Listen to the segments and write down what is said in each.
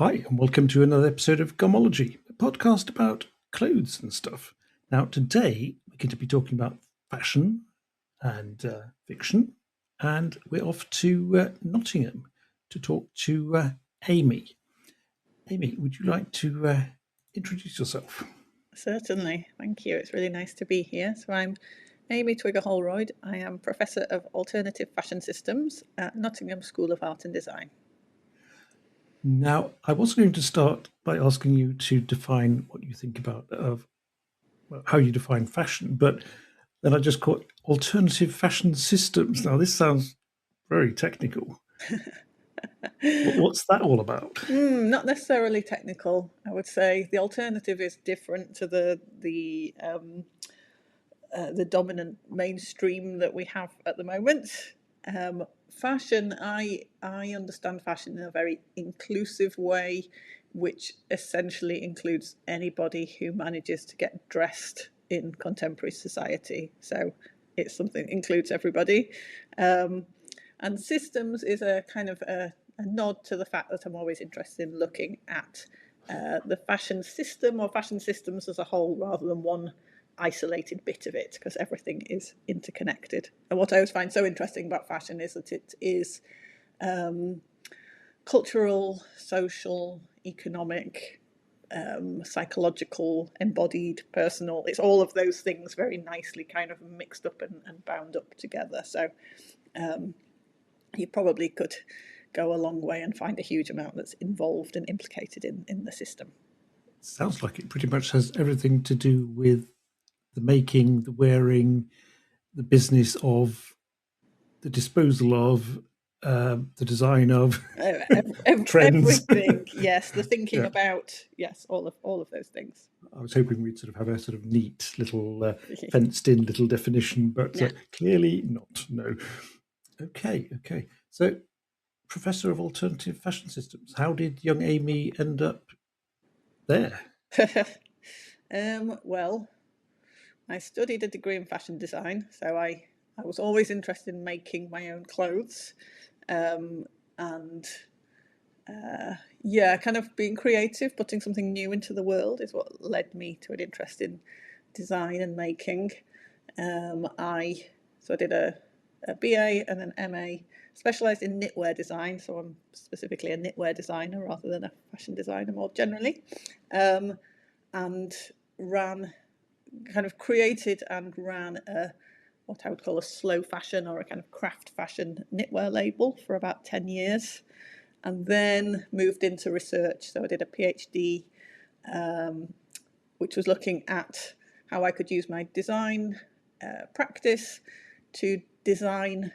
Hi, and welcome to another episode of Gomology, a podcast about clothes and stuff. Now, today we're going to be talking about fashion and fiction, and we're off to Nottingham to talk to Amy. Amy, would you like to introduce yourself? Certainly, thank you. It's really nice to be here. So I'm Amy Twigger-Holroyd. I am Professor of Alternative Fashion Systems at Nottingham School of Art and Design. Now, I was going to start by asking you to define what you think about how you define fashion, but then I just caught alternative fashion systems. Now, this sounds very technical. What's that all about? Not necessarily technical, I would say. The alternative is different to the dominant mainstream that we have at the moment. Fashion, I understand fashion in a very inclusive way, which essentially includes anybody who manages to get dressed in contemporary society. So it's something that includes everybody. And systems is a kind of a nod to the fact that I'm always interested in looking at the fashion system or fashion systems as a whole rather than one isolated bit of it, because everything is interconnected. And what I always find so interesting about fashion is that it is cultural, social, economic, psychological, embodied, personal. It's all of those things very nicely kind of mixed up and bound up together. So you probably could go a long way and find a huge amount that's involved and implicated in the system. Sounds like it pretty much has everything to do with the making, the wearing, the business of, the disposal of, the design of, trends. Everything, yes. The thinking Yeah. about, yes, all of those things. I was hoping we'd sort of have a sort of neat little fenced-in little definition, but clearly not. No. Okay. So, Professor of Alternative Fashion Systems, how did young Amy end up there? Well, I studied a degree in fashion design, so I was always interested in making my own clothes, and kind of being creative, putting something new into the world is what led me to an interest in design and making. I did a BA and an MA, specialised in knitwear design, so I'm specifically a knitwear designer rather than a fashion designer more generally, and created and ran what I would call a slow fashion or a kind of craft fashion knitwear label for about 10 years, and then moved into research. So I did a PhD, which was looking at how I could use my design practice to design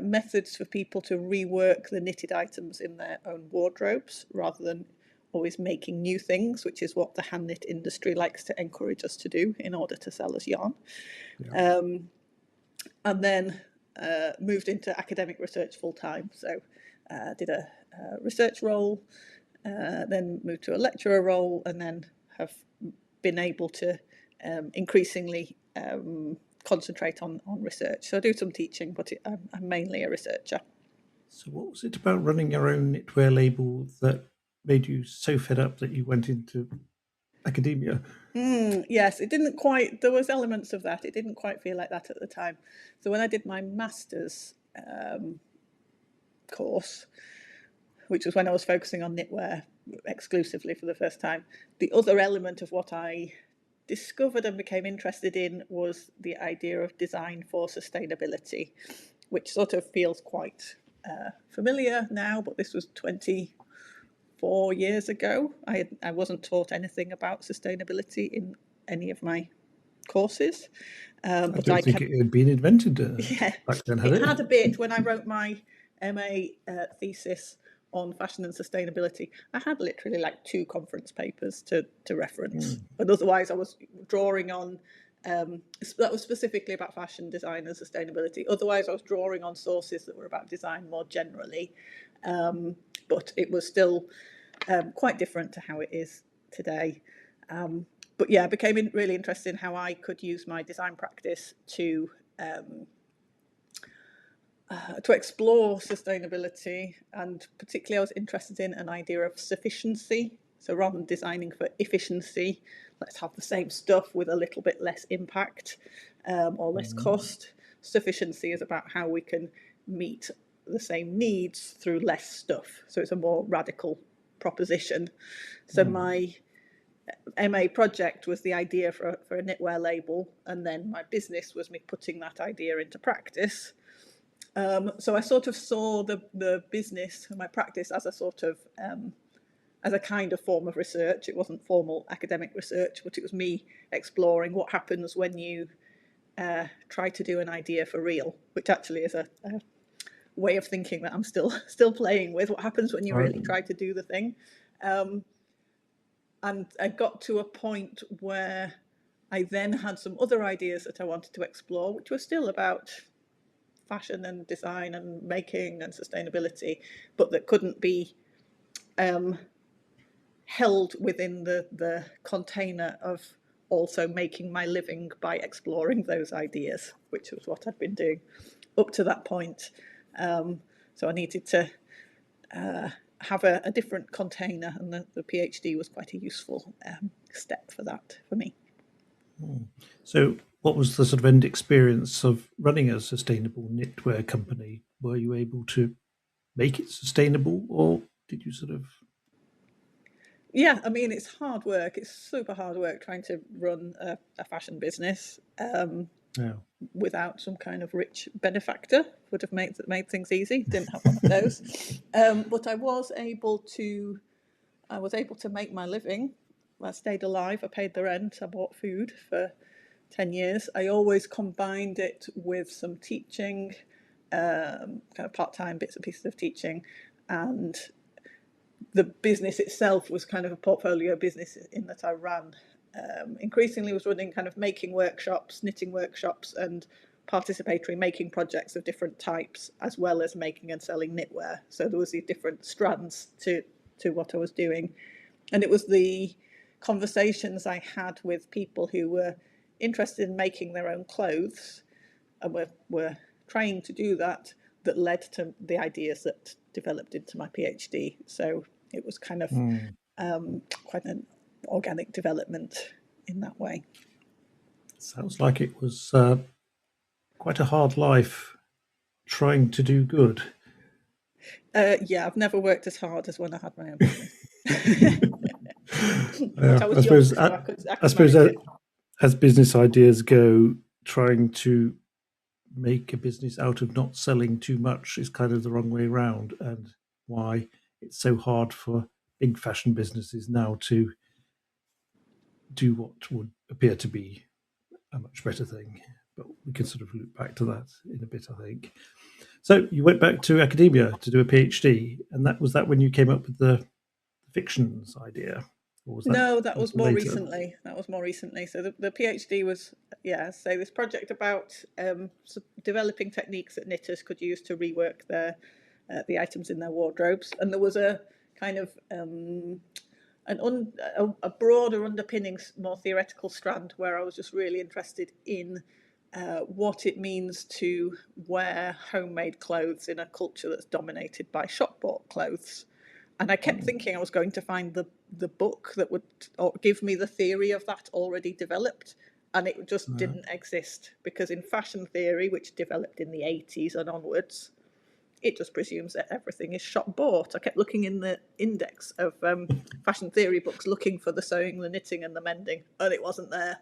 methods for people to rework the knitted items in their own wardrobes rather than always making new things, which is what the hand knit industry likes to encourage us to do in order to sell us yarn. Yeah. And then moved into academic research full time. So did a research role, then moved to a lecturer role, and then have been able to increasingly concentrate on research. So I do some teaching, but I'm mainly a researcher. So what was it about running your own knitwear label that made you so fed up that you went into academia? Yes, it didn't quite, there was elements of that. It didn't quite feel like that at the time. So when I did my master's course, which was when I was focusing on knitwear exclusively for the first time, the other element of what I discovered and became interested in was the idea of design for sustainability, which sort of feels quite familiar now, but this was 24 years ago. I wasn't taught anything about sustainability in any of my courses. I don't think it had been invented back then, had it? It had a bit when I wrote my MA thesis on fashion and sustainability. I had literally like 2 conference papers to reference, but otherwise I was drawing on that was specifically about fashion design and sustainability. Otherwise I was drawing on sources that were about design more generally, but it was still quite different to how it is today. But yeah, I became really interested in how I could use my design practice to to explore sustainability, and particularly I was interested in an idea of sufficiency. So rather than designing for efficiency, let's have the same stuff with a little bit less impact or less cost. Sufficiency is about how we can meet the same needs through less stuff. So it's a more radical proposition. So my MA project was the idea for a knitwear label, and then my business was me putting that idea into practice. So I sort of saw the business and my practice as a sort of as a kind of form of research. It wasn't formal academic research, but it was me exploring what happens when you try to do an idea for real, which actually is a way of thinking that I'm still playing with. What happens when you really try to do the thing? And I got to a point where I then had some other ideas that I wanted to explore, which were still about fashion and design and making and sustainability, but that couldn't be held within the container of also making my living by exploring those ideas, which was what I'd been doing up to that point. So I needed to have a different container, and the PhD was quite a useful step for that for me. So what was the sort of end experience of running a sustainable knitwear company? Were you able to make it sustainable, or did you sort of... Yeah, I mean, it's hard work. It's super hard work trying to run a fashion business without some kind of rich benefactor. Would have made things easy. Didn't have one of those. But I was able to make my living. I stayed alive. I paid the rent. I bought food for 10 years. I always combined it with some teaching, kind of part-time bits and pieces of teaching, and the business itself was kind of a portfolio business in that I ran. Increasingly was running kind of making workshops, knitting workshops, and participatory making projects of different types, as well as making and selling knitwear. So there was these different strands to what I was doing. And it was the conversations I had with people who were interested in making their own clothes and were trying to do that led to the ideas that developed into my PhD. So it was kind of quite an organic development in that way. Sounds like it was quite a hard life trying to do good. Yeah, I've never worked as hard as when I had my own business. I suppose as business ideas go, trying to make a business out of not selling too much is kind of the wrong way around, and why it's so hard for big fashion businesses now to do what would appear to be a much better thing. But we can sort of loop back to that in a bit, I think. So you went back to academia to do a PhD, and that was when you came up with the fictions idea? Or was that No, that was more later? recently. That was more recently. So the PhD was, so this project about developing techniques that knitters could use to rework the items in their wardrobes. And there was a kind of a broader underpinning, more theoretical strand where I was just really interested in what it means to wear homemade clothes in a culture that's dominated by shop-bought clothes. And I kept thinking I was going to find the book that would give me the theory of that already developed, and it just didn't exist, because in fashion theory, which developed in the 80s and onwards, it just presumes that everything is shop bought. I kept looking in the index of fashion theory books looking for the sewing, the knitting and the mending, and it wasn't there.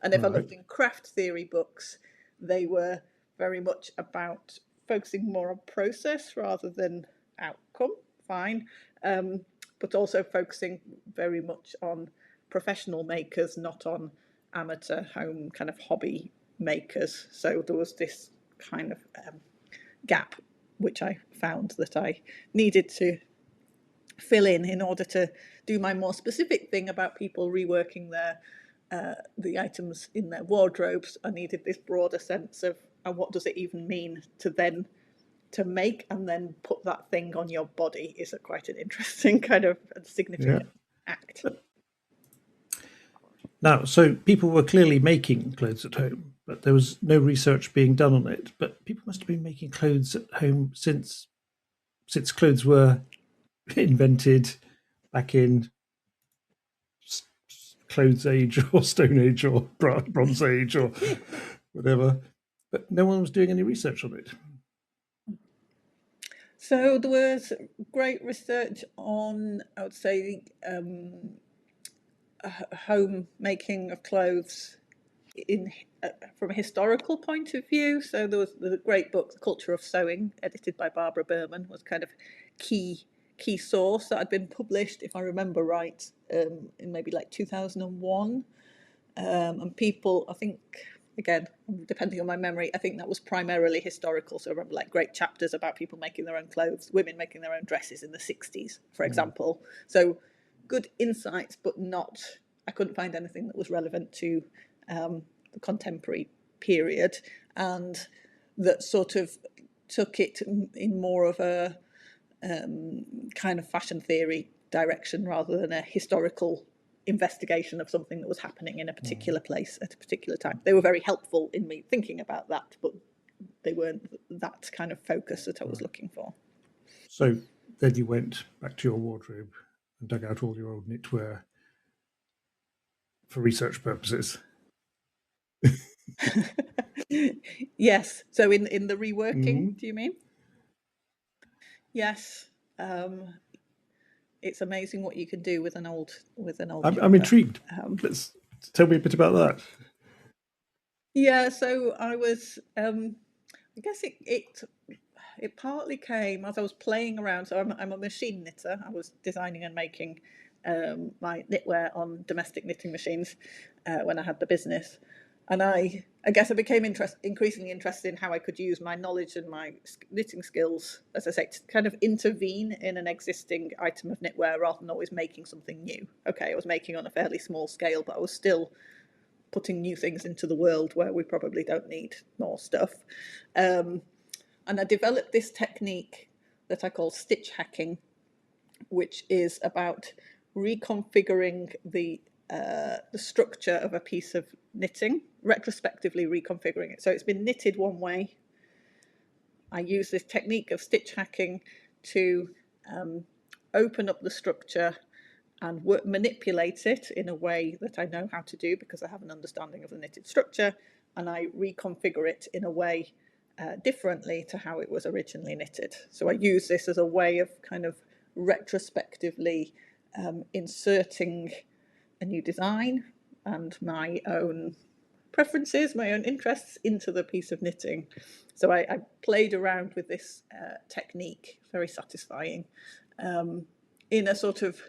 And if I looked in craft theory books, they were very much about focusing more on process rather than outcome. Fine. But also focusing very much on professional makers, not on amateur home kind of hobby makers. So there was this kind of gap, which I found that I needed to fill in order to do my more specific thing about people reworking the items in their wardrobes. I needed this broader sense of what does it even mean to make and then put that thing on your body is quite an interesting kind of significant act. Now, so people were clearly making clothes at home, but there was no research being done on it. But people must have been making clothes at home since clothes were invented back in clothes age or stone age or bronze age or whatever, but no one was doing any research on it. So there was great research on, I would say, home making of clothes in from a historical point of view. So there was a great book, The Culture of Sewing, edited by Barbara Berman, was kind of key source that had been published, if I remember right, in maybe like 2001. And people, I think, again, depending on my memory, I think that was primarily historical. So I remember like great chapters about people making their own clothes, women making their own dresses in the 60s, for example. So good insights, but not, I couldn't find anything that was relevant to the contemporary period, and that sort of took it in more of a kind of fashion theory direction rather than a historical investigation of something that was happening in a particular place at a particular time. They were very helpful in me thinking about that, but they weren't that kind of focus that I was looking for. So then you went back to your wardrobe and dug out all your old knitwear for research purposes. Yes. So in the reworking, do you mean? Yes. It's amazing what you can do with an old I'm intrigued. Let's tell me a bit about that. Yeah, so I was I guess it partly came as I was playing around. So I'm a machine knitter. I was designing and making my knitwear on domestic knitting machines when I had the business, and I guess I became increasingly interested in how I could use my knowledge and my knitting skills, as I say, to kind of intervene in an existing item of knitwear rather than always making something new. Okay, I was making on a fairly small scale, but I was still putting new things into the world where we probably don't need more stuff. And I developed this technique that I call stitch hacking, which is about reconfiguring the structure of a piece of knitting, retrospectively reconfiguring it. So it's been knitted one way. I use this technique of stitch hacking to open up the structure and manipulate it in a way that I know how to do because I have an understanding of the knitted structure, and I reconfigure it in a way differently to how it was originally knitted. So I use this as a way of kind of retrospectively inserting a new design and my own preferences, my own interests into the piece of knitting. So I played around with this technique, very satisfying, in a sort of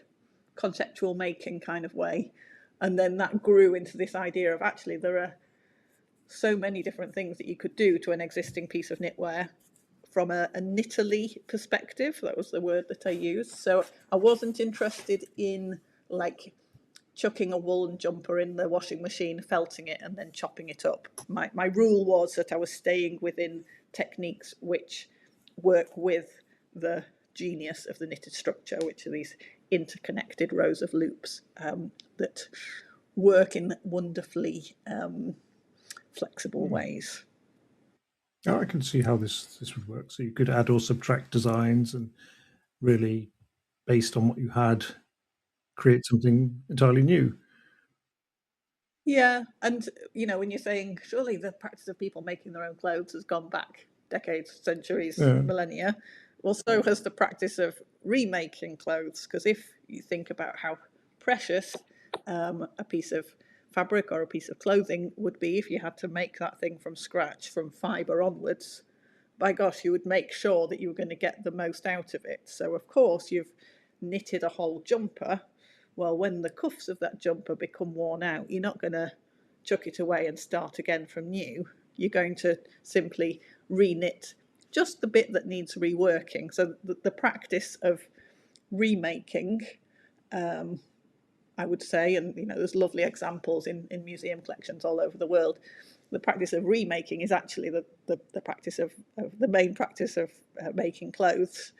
conceptual making kind of way. And then that grew into this idea of actually there are so many different things that you could do to an existing piece of knitwear from a knitterly perspective. That was the word that I used. So I wasn't interested in like chucking a woolen jumper in the washing machine, felting it, and then chopping it up. My rule was that I was staying within techniques which work with the genius of the knitted structure, which are these interconnected rows of loops that work in wonderfully flexible ways. I can see how this would work. So you could add or subtract designs and really, based on what you had, create something entirely new. Yeah, and when you're saying surely the practice of people making their own clothes has gone back decades, centuries, millennia, well, so has the practice of remaking clothes. Because if you think about how precious a piece of fabric or a piece of clothing would be if you had to make that thing from scratch, from fibre onwards, by gosh, you would make sure that you were going to get the most out of it. So, of course, you've knitted a whole jumper. Well, when the cuffs of that jumper become worn out, you're not going to chuck it away and start again from new. You're going to simply reknit just the bit that needs reworking. So the practice of remaking, I would say, and there's lovely examples in museum collections all over the world. The practice of remaking is actually the practice of the main practice of making clothes.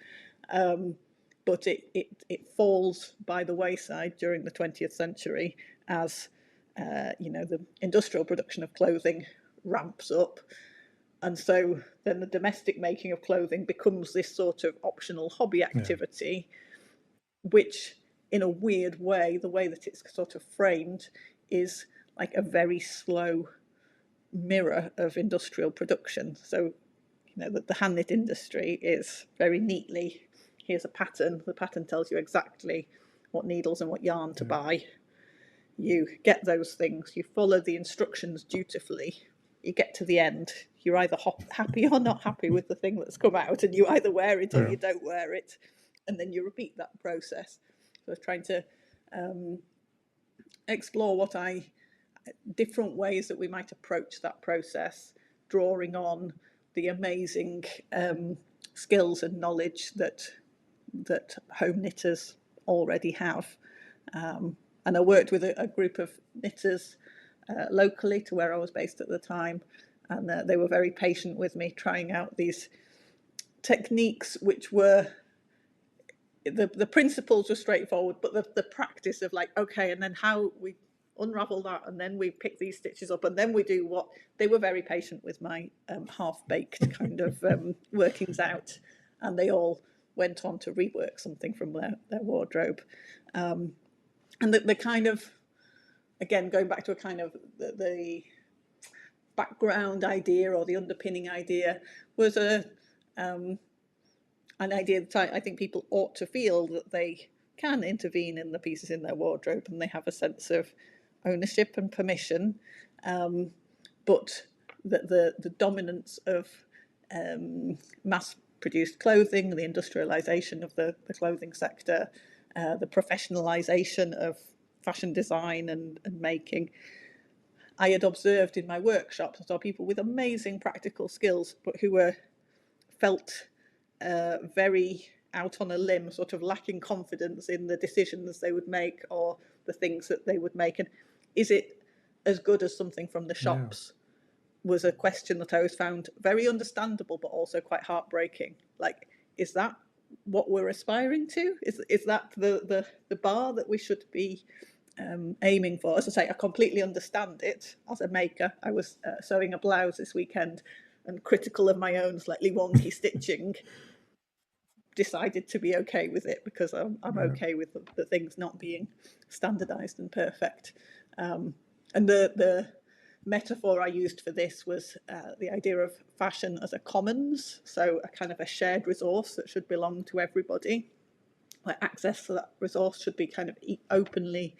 But it falls by the wayside during the 20th century as the industrial production of clothing ramps up. And so then the domestic making of clothing becomes this sort of optional hobby activity, which in a weird way, the way that it's sort of framed is like a very slow mirror of industrial production. So, the hand knit industry is very neatly, here's a pattern, the pattern tells you exactly what needles and what yarn to buy. You get those things, you follow the instructions dutifully, you get to the end, you're either happy or not happy with the thing that's come out, and you either wear it or you don't wear it, and then you repeat that process. So I was trying to explore different ways that we might approach that process, drawing on the amazing skills and knowledge that home knitters already have. And I worked with a group of knitters locally to where I was based at the time, and they were very patient with me, trying out these techniques, which were the principles were straightforward, but the practice of like, okay, and then how we unravel that, and then we pick these stitches up, and then we do what. They were very patient with my half-baked kind of workings out, and they all went on to rework something from their wardrobe. And the kind of, again, going back to a kind of the background idea or the underpinning idea was an idea that I think people ought to feel that they can intervene in the pieces in their wardrobe, and they have a sense of ownership and permission, but that the dominance of mass-produced clothing, the industrialisation of the clothing sector, the professionalisation of fashion design and making, I had observed in my workshops. I saw people with amazing practical skills, but who felt very out on a limb, sort of lacking confidence in the decisions they would make or the things that they would make. And is it as good as something from the shops? Was a question that I always found very understandable, but also quite heartbreaking. Like, is that what we're aspiring to? Is that the bar that we should be aiming for? As I say, I completely understand it as a maker. I was sewing a blouse this weekend and, critical of my own slightly wonky stitching, decided to be okay with it because I'm okay with the things not being standardized and perfect. And the metaphor I used for this was the idea of fashion as a commons, so a kind of a shared resource that should belong to everybody, where access to that resource should be kind of openly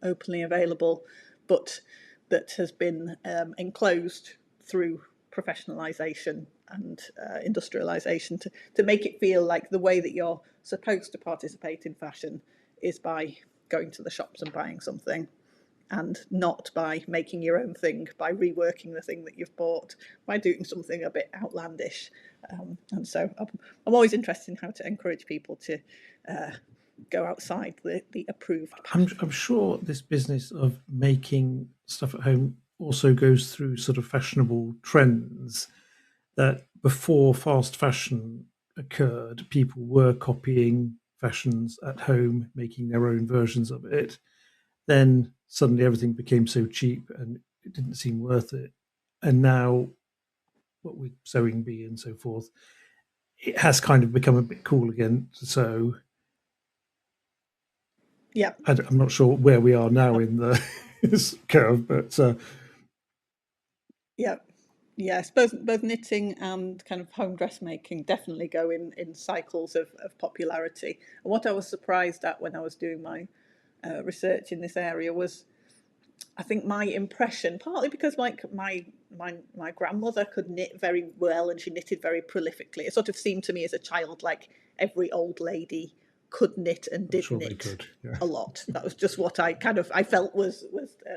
available, but that has been enclosed through professionalisation and industrialisation to make it feel like the way that you're supposed to participate in fashion is by going to the shops and buying something, and not by making your own thing, by reworking the thing that you've bought, by doing something a bit outlandish. And so I'm always interested in how to encourage people to go outside the approved path. I'm sure this business of making stuff at home also goes through sort of fashionable trends, that before fast fashion occurred, people were copying fashions at home, making their own versions of it. Then suddenly everything became so cheap and it didn't seem worth it. And now, what with sewing bee and so forth, it has kind of become a bit cool again to sew. Yeah, I'm not sure where we are now in the curve, but yes, both knitting and kind of home dressmaking definitely go in cycles of popularity. And what I was surprised at when I was doing my research in this area was, I think my impression, partly because like my grandmother could knit very well and she knitted very prolifically. It sort of seemed to me as a child like every old lady could knit and did knit a lot. That was just what I felt was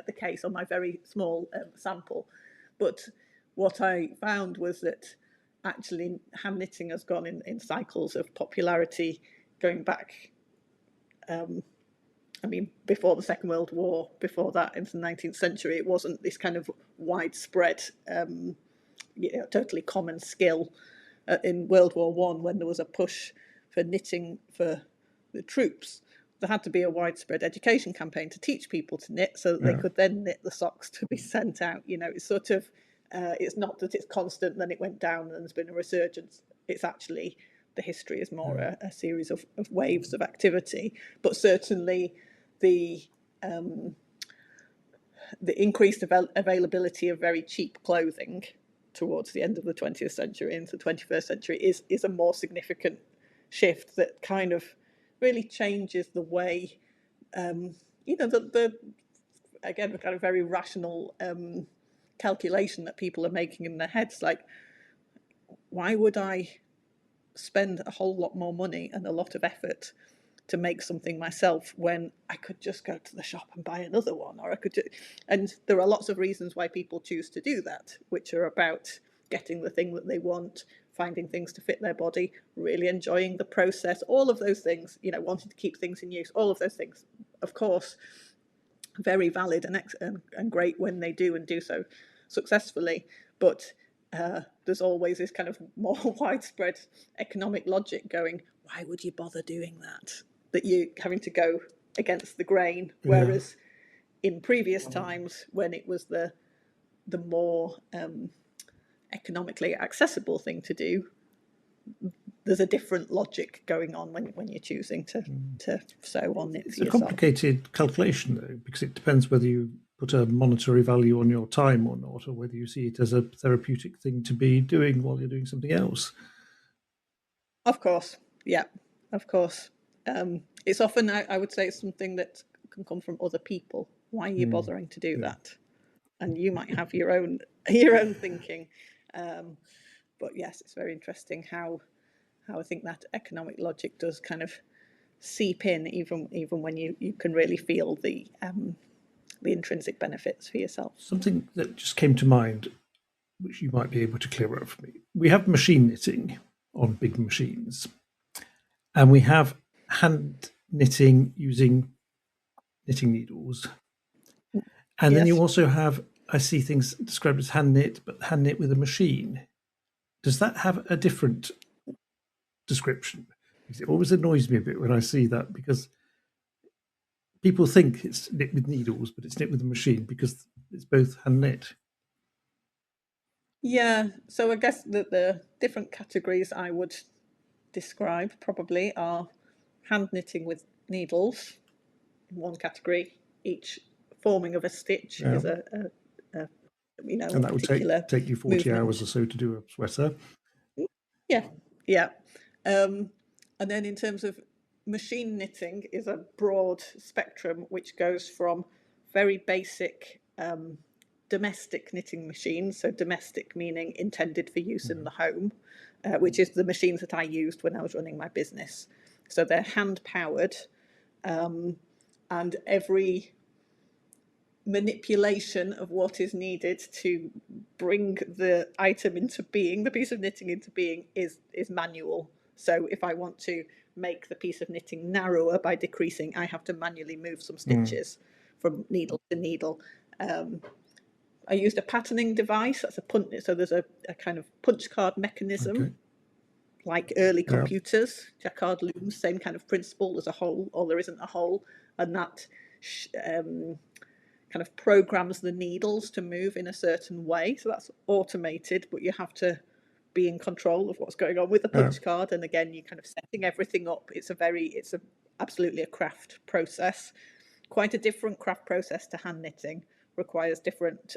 the case on my very small sample. But what I found was that actually hand knitting has gone in cycles of popularity going back. I mean, before the Second World War, before that, into the 19th century, it wasn't this kind of widespread, totally common skill. In World War One, when there was a push for knitting for the troops, there had to be a widespread education campaign to teach people to knit so that they could then knit the socks to be sent out. It's sort of It's not that it's constant, then it went down and there's been a resurgence. It's actually, the history is more a series of waves of activity. But certainly the increased availability of very cheap clothing towards the end of the 20th century into the 21st century is a more significant shift that kind of really changes the way, the again, the kind of very rational calculation that people are making in their heads, like, why would I spend a whole lot more money and a lot of effort to make something myself when I could just go to the shop and buy another one, or I could and there are lots of reasons why people choose to do that, which are about getting the thing that they want, finding things to fit their body, really enjoying the process, all of those things, wanting to keep things in use, all of those things, of course, very valid and great when they do and do so successfully. But there's always this kind of more widespread economic logic going, why would you bother doing that you're having to go against the grain? Whereas in previous times, when it was the more economically accessible thing to do, there's a different logic going on when you're choosing to sew on it. It's a complicated calculation, though, because it depends whether you put a monetary value on your time or not, or whether you see it as a therapeutic thing to be doing while you're doing something else. Of course, yeah, of course. It's often, I would say, it's something that can come from other people. Why are you bothering to do that? And you might have your own thinking. But yes, it's very interesting how I think that economic logic does kind of seep in, even when you can really feel the intrinsic benefits for yourself. Something that just came to mind, which you might be able to clear up for me. We have machine knitting on big machines, and we have hand knitting using knitting needles. And then you also have, I see things described as hand knit, but hand knit with a machine. Does that have a different description? Because it always annoys me a bit when I see that, because people think it's knit with needles, but it's knit with a machine because it's both hand knit. Yeah, so I guess that the different categories I would describe probably are hand knitting with needles in one category, each forming of a stitch is a and that would take you 40 movement. Hours or so to do a sweater. Yeah. And then in terms of machine knitting is a broad spectrum which goes from very basic domestic knitting machines, so domestic meaning intended for use in the home, which is the machines that I used when I was running my business. So they're hand powered, and every manipulation of what is needed to bring the item into being, the piece of knitting into being, is manual. So if I want to make the piece of knitting narrower by decreasing, I have to manually move some stitches from needle to needle. I used a patterning device. That's a punch. So there's a kind of punch card mechanism, like early computers, Jacquard looms, same kind of principle. There's a hole, or there isn't a hole, and that kind of programs the needles to move in a certain way. So that's automated, but you have to be in control of what's going on with the punch card. And again, you're kind of setting everything up. It's absolutely a craft process. Quite a different craft process to hand knitting. Requires different,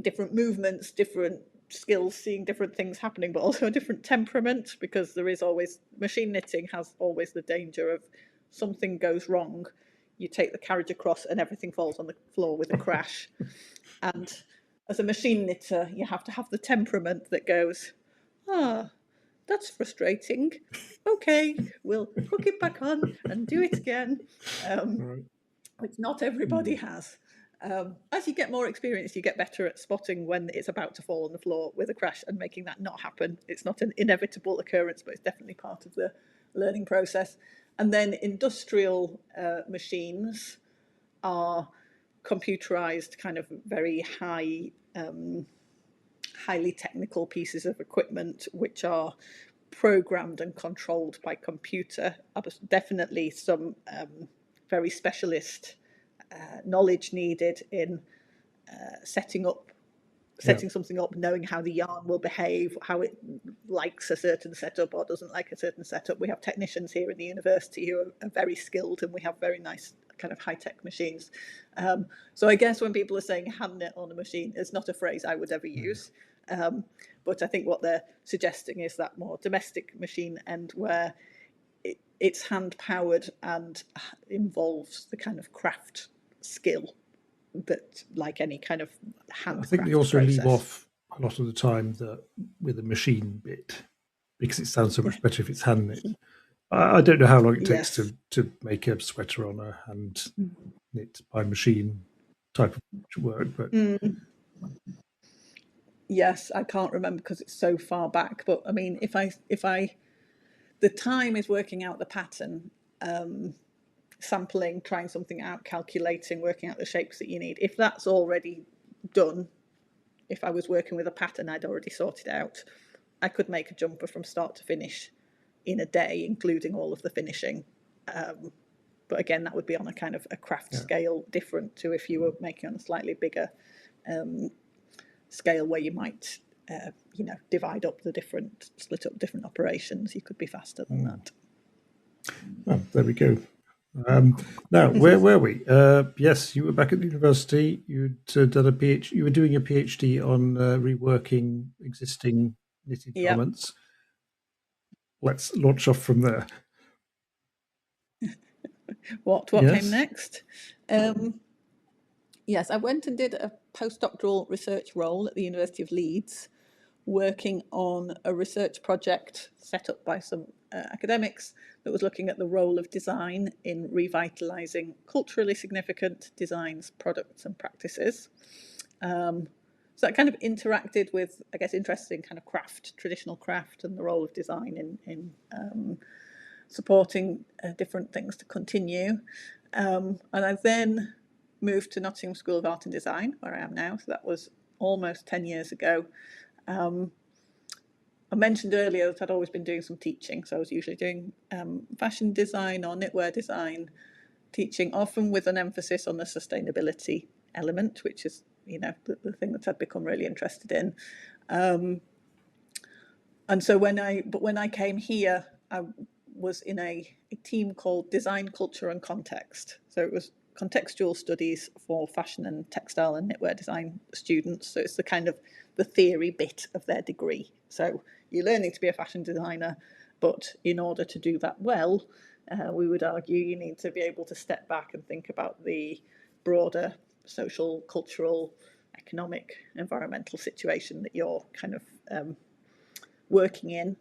different movements, different skills, seeing different things happening, but also a different temperament, because machine knitting has always the danger of something goes wrong. You take the carriage across and everything falls on the floor with a crash. And as a machine knitter, you have to have the temperament that goes, that's frustrating. Okay, we'll hook it back on and do it again. Which not everybody has. As you get more experience, you get better at spotting when it's about to fall on the floor with a crash and making that not happen. It's not an inevitable occurrence, but it's definitely part of the learning process. And then industrial machines are computerized, kind of very highly technical pieces of equipment, which are programmed and controlled by computer. Definitely some very specialist knowledge needed in setting Yeah. something up, knowing how the yarn will behave, how it likes a certain setup or doesn't like a certain setup. We have technicians here in the university who are very skilled, and we have very nice kind of high-tech machines. So I guess when people are saying hand knit on a machine, it's not a phrase I would ever use. But I think what they're suggesting is that more domestic machine end where it's hand powered and involves the kind of craft skill that, like any kind of handcraft I think they also leave process. off a lot of the time with the machine bit because it sounds so much better if it's hand knit. I don't know how long it takes Yes. to make a sweater on a hand knit by machine type of work, but Yes, I can't remember because it's so far back. But I mean, if I, the time is working out the pattern, sampling, trying something out, calculating, working out the shapes that you need. If that's already done, if I was working with a pattern I'd already sorted out, I could make a jumper from start to finish in a day, including all of the finishing. But again, that would be on a kind of a craft scale different to if you were making on a slightly bigger scale where you might, divide up split up different operations. You could be faster than that. Oh, there we go. Now, where were we? Yes, you were back at the university. You'd done a PhD. You were doing a PhD on reworking existing knitted garments. Let's launch off from there. What Yes. came next? Yes, I went and did a postdoctoral research role at the University of Leeds, working on a research project set up by some academics that was looking at the role of design in revitalising culturally significant designs, products and practices. So that kind of interacted with, I guess, interesting kind of craft, traditional craft, and the role of design in supporting different things to continue. And I then moved to Nottingham School of Art and Design, where I am now. So that was almost 10 years ago. I mentioned earlier that I'd always been doing some teaching. So I was usually doing fashion design or knitwear design, teaching often with an emphasis on the sustainability element, which is, the thing that I'd become really interested in. And so when I came here, I was in a team called Design, Culture and Context. So it was contextual studies for fashion and textile and knitwear design students. So it's the kind of the theory bit of their degree. So you're learning to be a fashion designer, but in order to do that well, we would argue you need to be able to step back and think about the broader social, cultural, economic, environmental situation that you're kind of working in.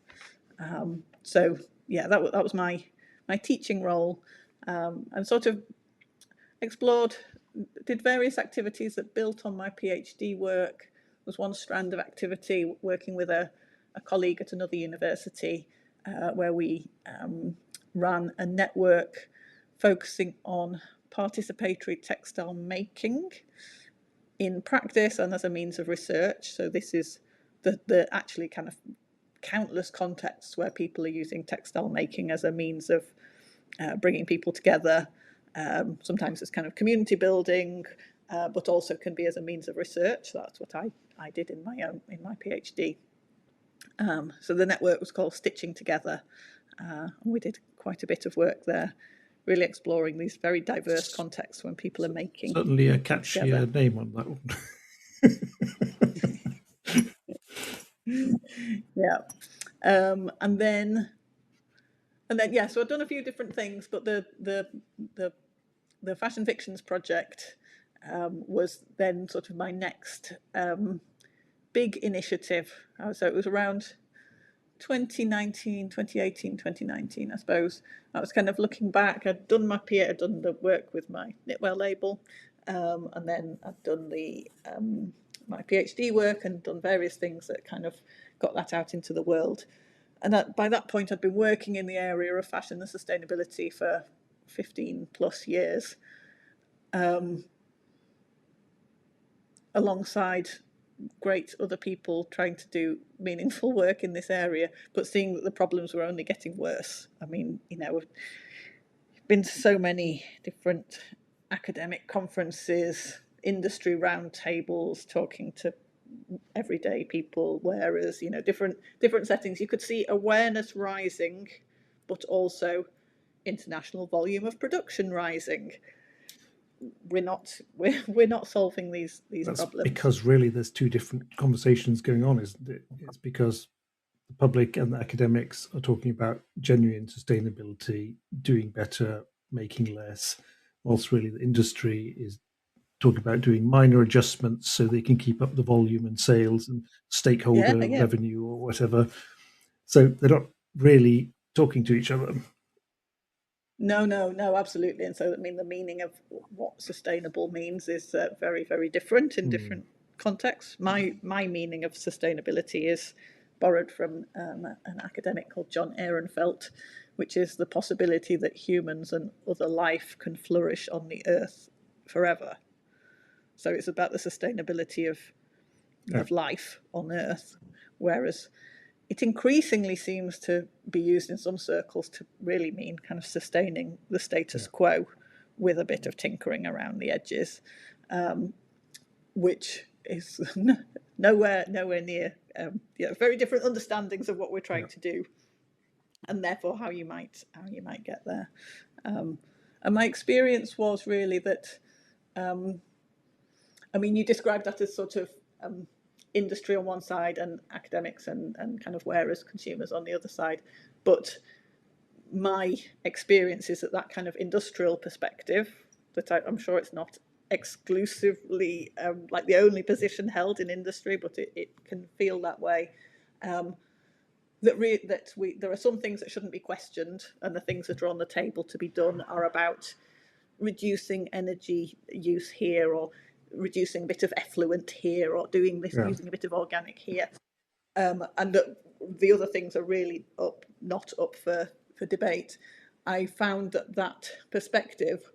So yeah, that was my teaching role, and sort of did various activities that built on my PhD work. There was one strand of activity working with a colleague at another university where we ran a network focusing on participatory textile making in practice and as a means of research. So this is the actually kind of countless contexts where people are using textile making as a means of bringing people together. Sometimes it's kind of community building, but also can be as a means of research. That's what I did in my PhD. So the network was called Stitching Together, and we did quite a bit of work there, really exploring these very diverse contexts when people are making. Certainly a catchier name on that one. Yeah. And then yeah, so I've done a few different things, but the Fashion Fictions project was then sort of my next big initiative. So it was around 2018, 2019, I suppose. I was kind of looking back. I'd done the work with my knitwear label, and then I'd done my PhD work and done various things that kind of got that out into the world. And by that point, I'd been working in the area of fashion and sustainability for 15 plus years, alongside great other people trying to do meaningful work in this area, but seeing that the problems were only getting worse. I mean, we've been to so many different academic conferences, industry roundtables, talking to everyday people, wearers, different settings, you could see awareness rising, but also international volume of production rising. We're not solving these That's problems. because really there's two different conversations going on, isn't it? It's because the public and the academics are talking about genuine sustainability, doing better, making less, whilst really the industry is talking about doing minor adjustments so they can keep up the volume and sales and stakeholder Yeah. revenue or whatever. So they're not really talking to each other. No, absolutely. And so, I mean, the meaning of what sustainable means is very, very different in different contexts. My meaning of sustainability is borrowed from an academic called John Ehrenfeld, which is the possibility that humans and other life can flourish on the earth forever. So it's about the sustainability of life on earth, whereas it increasingly seems to be used in some circles to really mean kind of sustaining the status quo with a bit of tinkering around the edges, which is nowhere near very different understandings of what we're trying to do, and therefore how you might get there. And my experience was really that, I mean, you described that as sort of industry on one side and academics and kind of wearers, consumers on the other side. But my experience is that kind of industrial perspective, that I'm sure it's not exclusively like the only position held in industry, but it can feel that way. There are some things that shouldn't be questioned, and the things that are on the table to be done are about reducing energy use here, or reducing a bit of effluent here, or doing this, using a bit of organic here, and the other things are really not up for debate. I found that perspective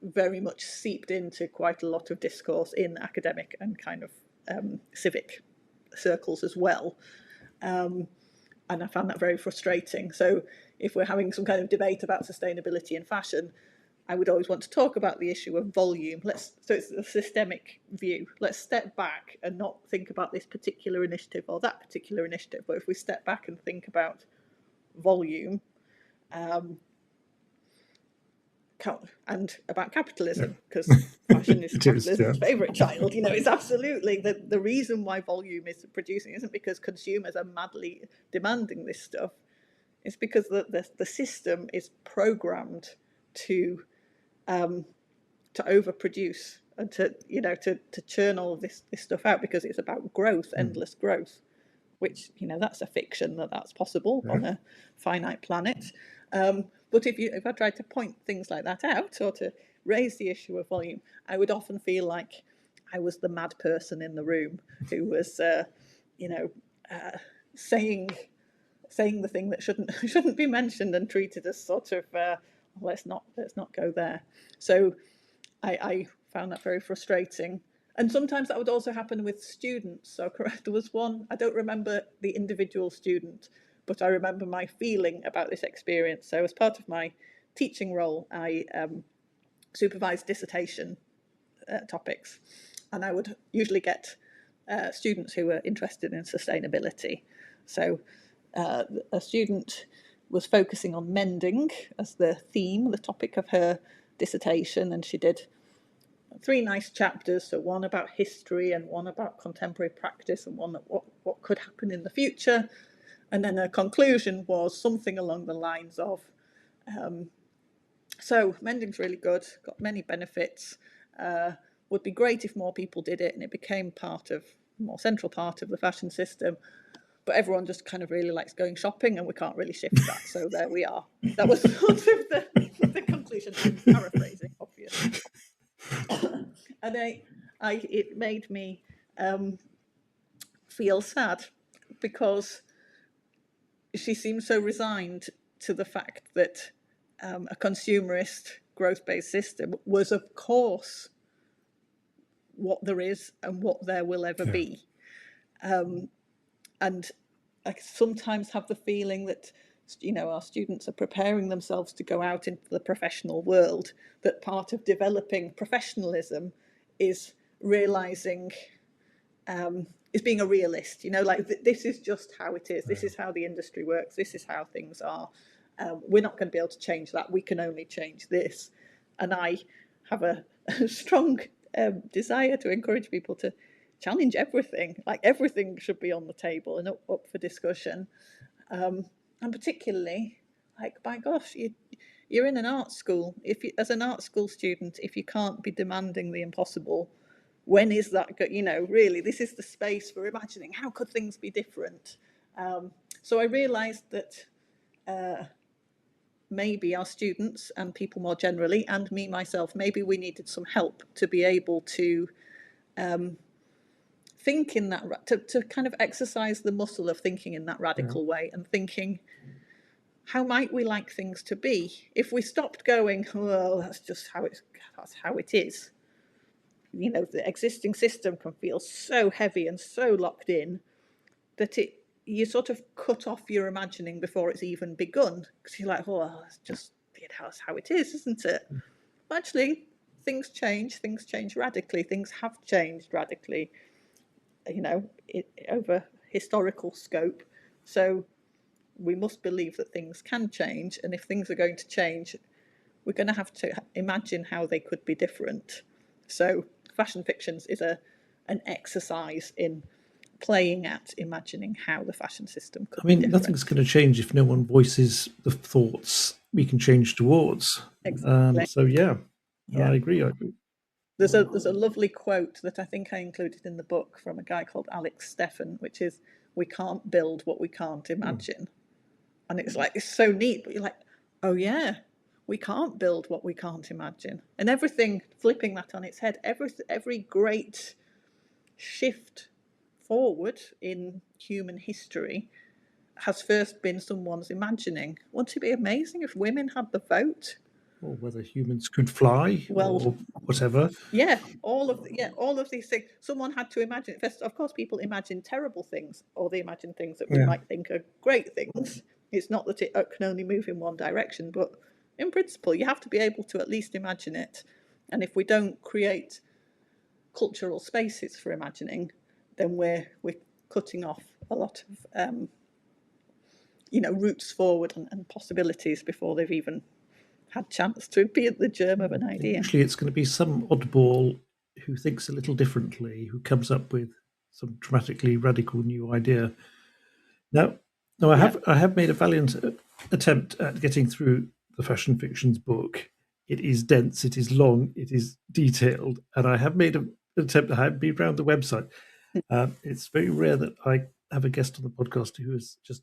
very much seeped into quite a lot of discourse in academic and kind of civic circles as well, and I found that very frustrating. So if we're having some kind of debate about sustainability in fashion, I would always want to talk about the issue of volume. So it's a systemic view. Let's step back and not think about this particular initiative or that particular initiative, but if we step back and think about volume, and about capitalism, because fashion is capitalism's favourite child. It's absolutely the reason why volume is producing isn't because consumers are madly demanding this stuff. It's because the system is programmed to overproduce and to churn all of this stuff out, because it's about growth, endless growth, which that's a fiction that's possible on a finite planet. But if I tried to point things like that out, or to raise the issue of volume, I would often feel like I was the mad person in the room who was saying the thing that shouldn't be mentioned, and treated as sort of let's not go there. So I found that very frustrating. And sometimes that would also happen with students. So there was one, I don't remember the individual student, but I remember my feeling about this experience. So as part of my teaching role, I supervised dissertation topics, and I would usually get students who were interested in sustainability. So a student was focusing on mending as the theme, the topic of her dissertation, and she did 3 nice chapters, so one about history and one about contemporary practice and one that what could happen in the future. And then her conclusion was something along the lines of, so mending's really good, got many benefits, would be great if more people did it and it became more central part of the fashion system, but everyone just kind of really likes going shopping and we can't really shift that. So there we are. That was sort of the conclusion. I'm paraphrasing, obviously. And it made me feel sad, because she seemed so resigned to the fact that a consumerist growth-based system was, of course, what there is and what there will ever be. And I sometimes have the feeling that our students are preparing themselves to go out into the professional world, that part of developing professionalism is realizing, is being a realist, like this is just how it is. This is how the industry works. This is how things are. We're not going to be able to change that. We can only change this. And I have a strong desire to encourage people to challenge everything. Like everything should be on the table and up for discussion. And particularly, like, by gosh, you're in an art school. As an art school student, if you can't be demanding the impossible, when is that? Really, this is the space for imagining how could things be different. So I realised that maybe our students and people more generally, and me myself, maybe we needed some help to be able to think in that, to kind of exercise the muscle of thinking in that radical way, and thinking, how might we like things to be if we stopped going, well, that's how it is. The existing system can feel so heavy and so locked in that you sort of cut off your imagining before it's even begun, because you're like, oh, it's just that's how it is, isn't it? Actually, things change radically. Things have changed radically, over historical scope. So we must believe that things can change, and if things are going to change, we're going to have to imagine how they could be different. So Fashion Fictions is an exercise in playing at imagining how the fashion system could be different. Nothing's going to change if no one voices the thoughts we can change towards. Exactly. So yeah, I agree. There's a lovely quote that I think I included in the book from a guy called Alex Steffen, which is, "We can't build what we can't imagine." And it's like, it's so neat, but you're like, oh yeah, we can't build what we can't imagine. And everything, flipping that on its head, every great shift forward in human history has first been someone's imagining. Wouldn't it be amazing if women had the vote? Or whether humans could fly, or whatever. Yeah, all of these things. Someone had to imagine it. First, of course, people imagine terrible things, or they imagine things that we might think are great things. It's not that it can only move in one direction, but in principle, you have to be able to at least imagine it. And if we don't create cultural spaces for imagining, then we're cutting off a lot of routes forward and possibilities before they've even had chance to be at the germ of an idea. Usually it's going to be some oddball who thinks a little differently, who comes up with some dramatically radical new idea. Now I have made a valiant attempt at getting through the Fashion Fictions book. It is dense, it is long, it is detailed, and I have made an attempt. I have been around the website. It's very rare that I have a guest on the podcast who has just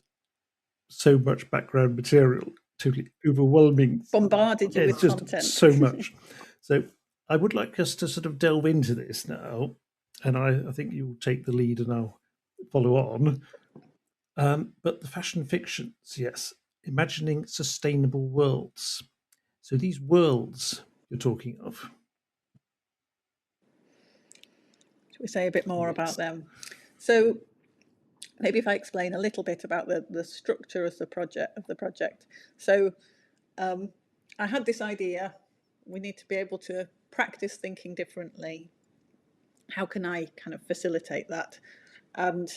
so much background material, totally overwhelming, bombarded you with just content. So much. So I would like us to sort of delve into this now, and I think you'll take the lead and I'll follow on. But the Fashion Fictions, yes, imagining sustainable worlds. So these worlds you're talking of. Should we say a bit more about them? So maybe if I explain a little bit about the structure of the project. So I had this idea: we need to be able to practice thinking differently. How can I kind of facilitate that? And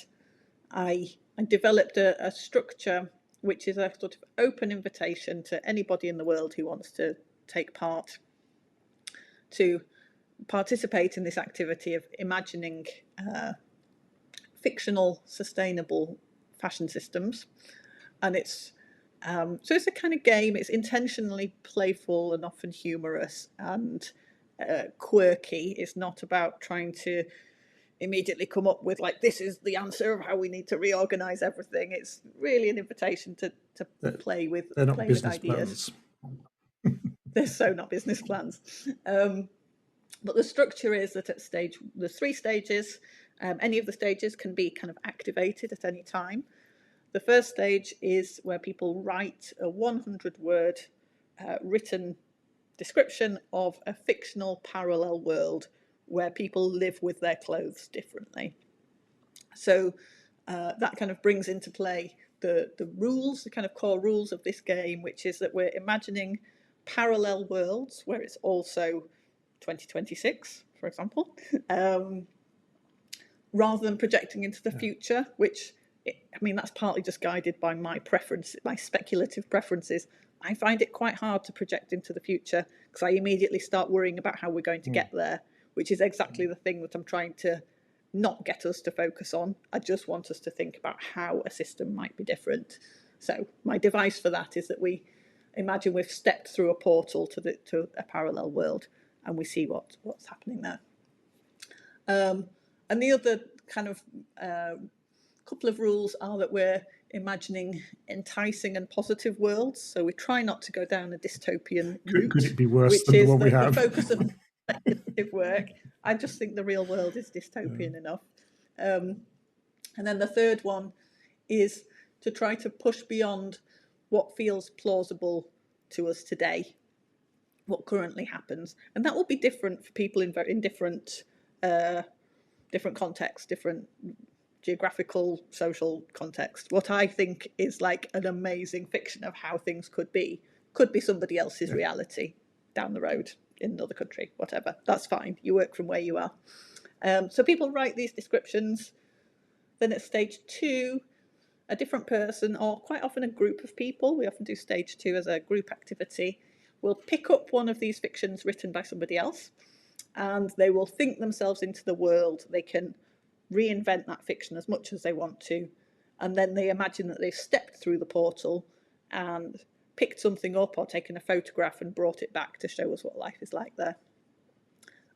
I developed a structure which is a sort of open invitation to anybody in the world who wants to take part, to participate in this activity of imagining fictional, sustainable fashion systems. And it's so it's a kind of game. It's intentionally playful and often humorous and quirky. It's not about trying to immediately come up with, like, this is the answer of how we need to reorganize everything. It's really an invitation to play with ideas. Plans. They're so not business plans. But the structure is that at there's 3 stages. Any of the stages can be kind of activated at any time. The first stage is where people write a 100-word written description of a fictional parallel world where people live with their clothes differently. So that kind of brings into play the rules, the kind of core rules of this game, which is that we're imagining parallel worlds where it's also 2026, for example, rather than projecting into the future, which, I mean, that's partly just guided by my preference, my speculative preferences. I find it quite hard to project into the future because I immediately start worrying about how we're going to get there, which is exactly the thing that I'm trying to not get us to focus on. I just want us to think about how a system might be different. So my device for that is that we imagine we've stepped through a portal to a parallel world, and we see what's happening there. And the other kind of couple of rules are that we're imagining enticing and positive worlds. So we try not to go down a dystopian route. Could it be worse than the one we have? The focus of speculative work. I just think the real world is dystopian enough. And then the third one is to try to push beyond what feels plausible to us today, what currently happens. And that will be different for people in different contexts, different geographical, social context. What I think is like an amazing fiction of how things could be somebody else's reality down the road in another country, whatever. That's fine. You work from where you are. So people write these descriptions. Then at stage 2, a different person, or quite often a group of people, we often do stage 2 as a group activity, will pick up one of these fictions written by somebody else, and they will think themselves into the world. They can reinvent that fiction as much as they want to, and then they imagine that they've stepped through the portal and picked something up or taken a photograph and brought it back to show us what life is like there.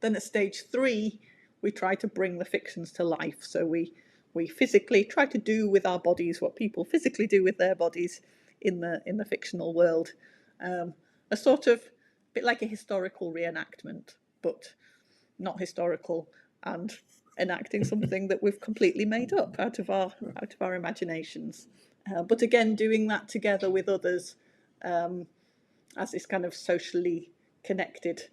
Then at stage 3, we try to bring the fictions to life. So we physically try to do with our bodies what people physically do with their bodies in the fictional world. A sort of bit like a historical reenactment, but not historical, and enacting something that we've completely made up out of our imaginations. But again, doing that together with others as this kind of socially connected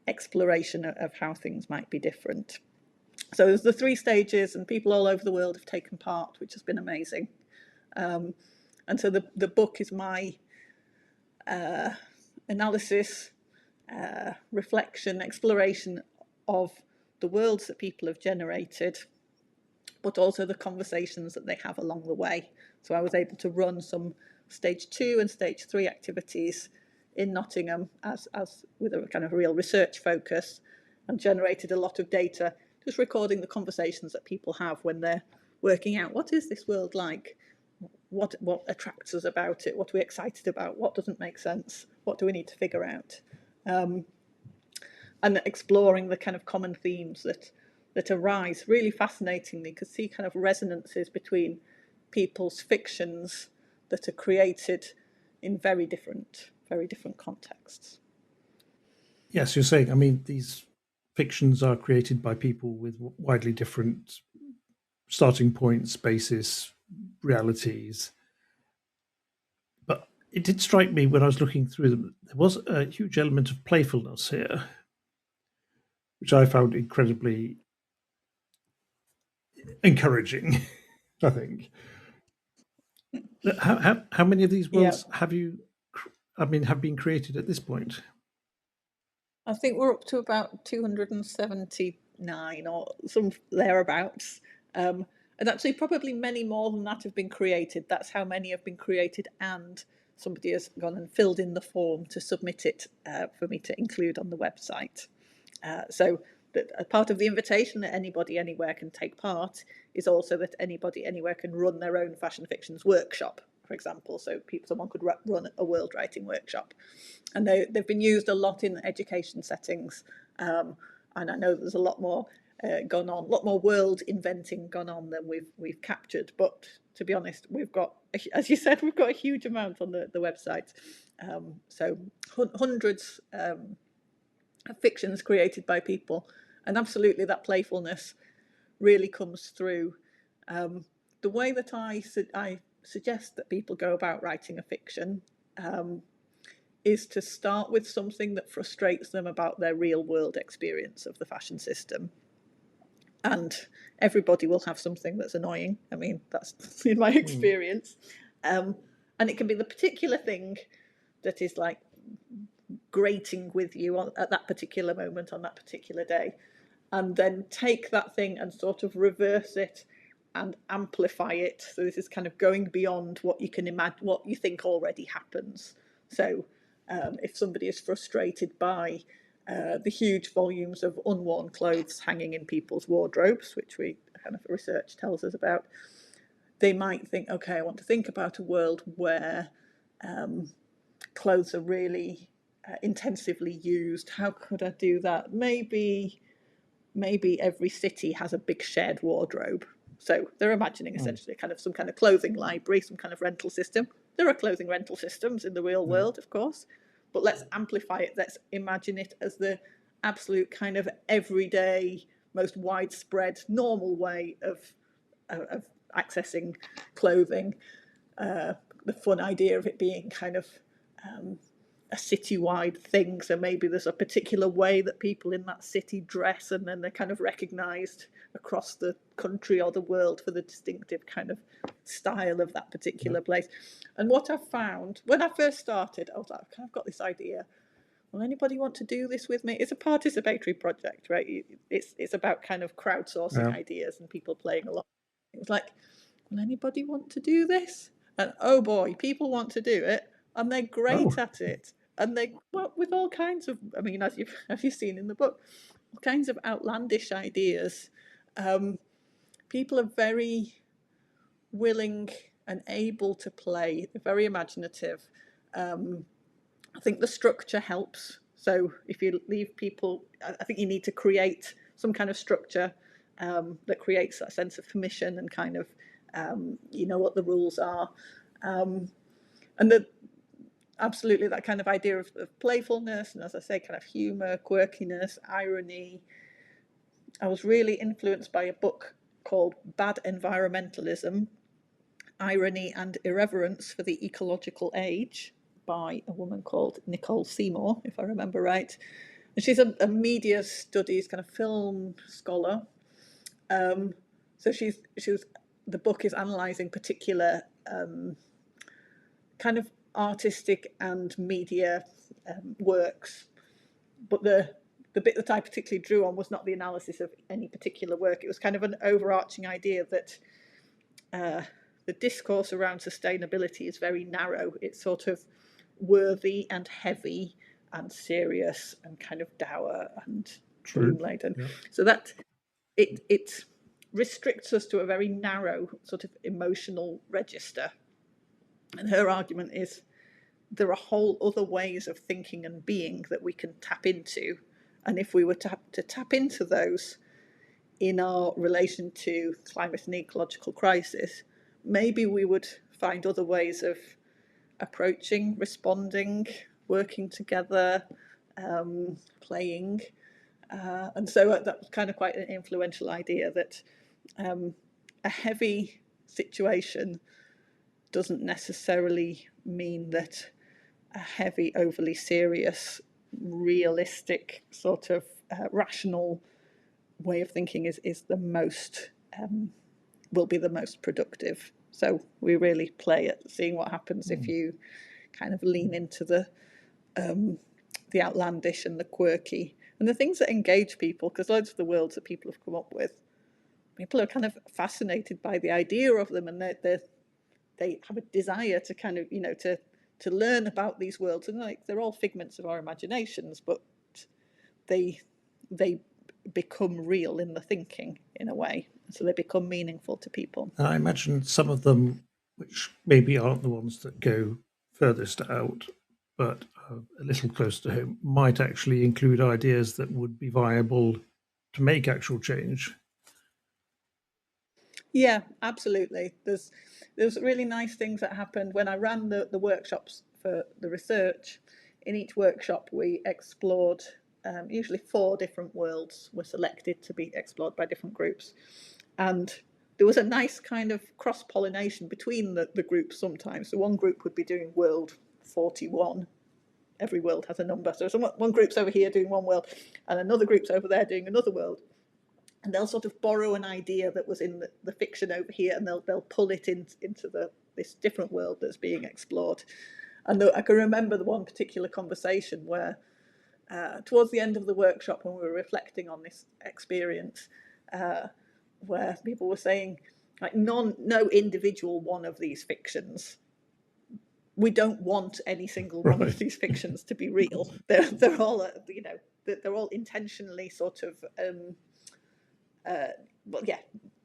exploration of how things might be different. So there's the 3 stages, and people all over the world have taken part, which has been amazing. And so the book is my analysis, reflection, exploration of the worlds that people have generated, but also the conversations that they have along the way. So I was able to run some stage 2 and stage 3 activities in Nottingham as with a kind of real research focus, and generated a lot of data, just recording the conversations that people have when they're working out what is this world like, what attracts us about it, what are we excited about, what doesn't make sense, what do we need to figure out. And exploring the kind of common themes that arise. Really fascinatingly, could see kind of resonances between people's fictions that are created in very different contexts. Yes, you're saying, I mean, these fictions are created by people with widely different starting points, basis, realities. But it did strike me when I was looking through them, there was a huge element of playfulness here, which I found incredibly encouraging, I think. How many of these worlds have been created at this point? I think we're up to about 279 or some thereabouts. And actually probably many more than that have been created. That's how many have been created, and somebody has gone and filled in the form to submit it for me to include on the website. So a part of the invitation that anybody anywhere can take part is also that anybody anywhere can run their own fashion fictions workshop, for example. So someone could run a world writing workshop, and they've been used a lot in education settings. And I know there's a lot more gone on, a lot more world inventing gone on than we've captured. But to be honest, we've got, as you said, we've got a huge amount on the website. So hundreds of fictions created by people, and absolutely that playfulness really comes through. The way that I suggest that people go about writing a fiction is to start with something that frustrates them about their real world experience of the fashion system. And everybody will have something that's annoying. I mean, that's in my experience. And it can be the particular thing that is like grating with you at that particular moment on that particular day, and then take that thing and sort of reverse it and amplify it. So this is kind of going beyond what you can imagine, what you think already happens. So if somebody is frustrated by the huge volumes of unworn clothes hanging in people's wardrobes, which we kind of research tells us about, they might think, okay, I want to think about a world where clothes are really intensively used. How could I do that? Maybe every city has a big shared wardrobe. So they're imagining essentially kind of some kind of clothing library, some kind of rental system. There are clothing rental systems in the real world, of course, but let's amplify it. Let's imagine it as the absolute kind of everyday, most widespread, normal way of accessing clothing. The fun idea of it being kind of a citywide thing. So maybe there's a particular way that people in that city dress, and then they're kind of recognised across the country or the world for the distinctive kind of style of that particular place. And what I found when I first started, I was like, I've got this idea. Will anybody want to do this with me? It's a participatory project, right? It's about kind of crowdsourcing ideas and people playing along. It was like, will anybody want to do this? And oh boy, people want to do it, and they're great at it. And they come up with all kinds of, I mean, as you've seen in the book, all kinds of outlandish ideas. People are very willing and able to play. They're very imaginative. I think the structure helps. So if you leave people, I think you need to create some kind of structure that creates that sense of permission and kind of, you know what the rules are. And absolutely that kind of idea of playfulness, and as I say, kind of humour, quirkiness, irony. I was really influenced by a book called Bad Environmentalism, Irony and Irreverence for the Ecological Age, by a woman called Nicole Seymour, if I remember right. And she's a media studies kind of film scholar. So the book is analysing particular kind of artistic and media works, but the bit that I particularly drew on was not the analysis of any particular work. It was kind of an overarching idea that the discourse around sustainability is very narrow. It's sort of worthy and heavy and serious and kind of dour and gloom-laden. Yeah. So that it restricts us to a very narrow sort of emotional register. And her argument is there are whole other ways of thinking and being that we can tap into. And if we were to tap into those in our relation to climate and ecological crisis, maybe we would find other ways of approaching, responding, working together, playing. And so that was kind of quite an influential idea that a heavy situation doesn't necessarily mean that a heavy, overly serious, realistic, sort of rational way of thinking is the most, will be the most productive. So we really play at seeing what happens if you kind of lean into the outlandish and the quirky and the things that engage people, because loads of the worlds that people have come up with, people are kind of fascinated by the idea of them, and they have a desire to kind of, you know, to learn about these worlds, and like they're all figments of our imaginations, but they become real in the thinking in a way, so they become meaningful to people. And I imagine some of them, which maybe aren't the ones that go furthest out, but a little close to home, might actually include ideas that would be viable to make actual change. Yeah, absolutely. There's really nice things that happened when I ran the workshops for the research. In each workshop, we explored usually 4 different worlds were selected to be explored by different groups, and there was a nice kind of cross-pollination between the groups sometimes. So one group would be doing world 41. Every world has a number. So one group's over here doing one world, and another group's over there doing another world. And they'll sort of borrow an idea that was in the fiction over here, and they'll pull it into this different world that's being explored. And I can remember the one particular conversation where towards the end of the workshop, when we were reflecting on this experience, where people were saying, like, no individual one of these fictions, we don't want any single one of these fictions to be real. They're all, they're all intentionally sort of,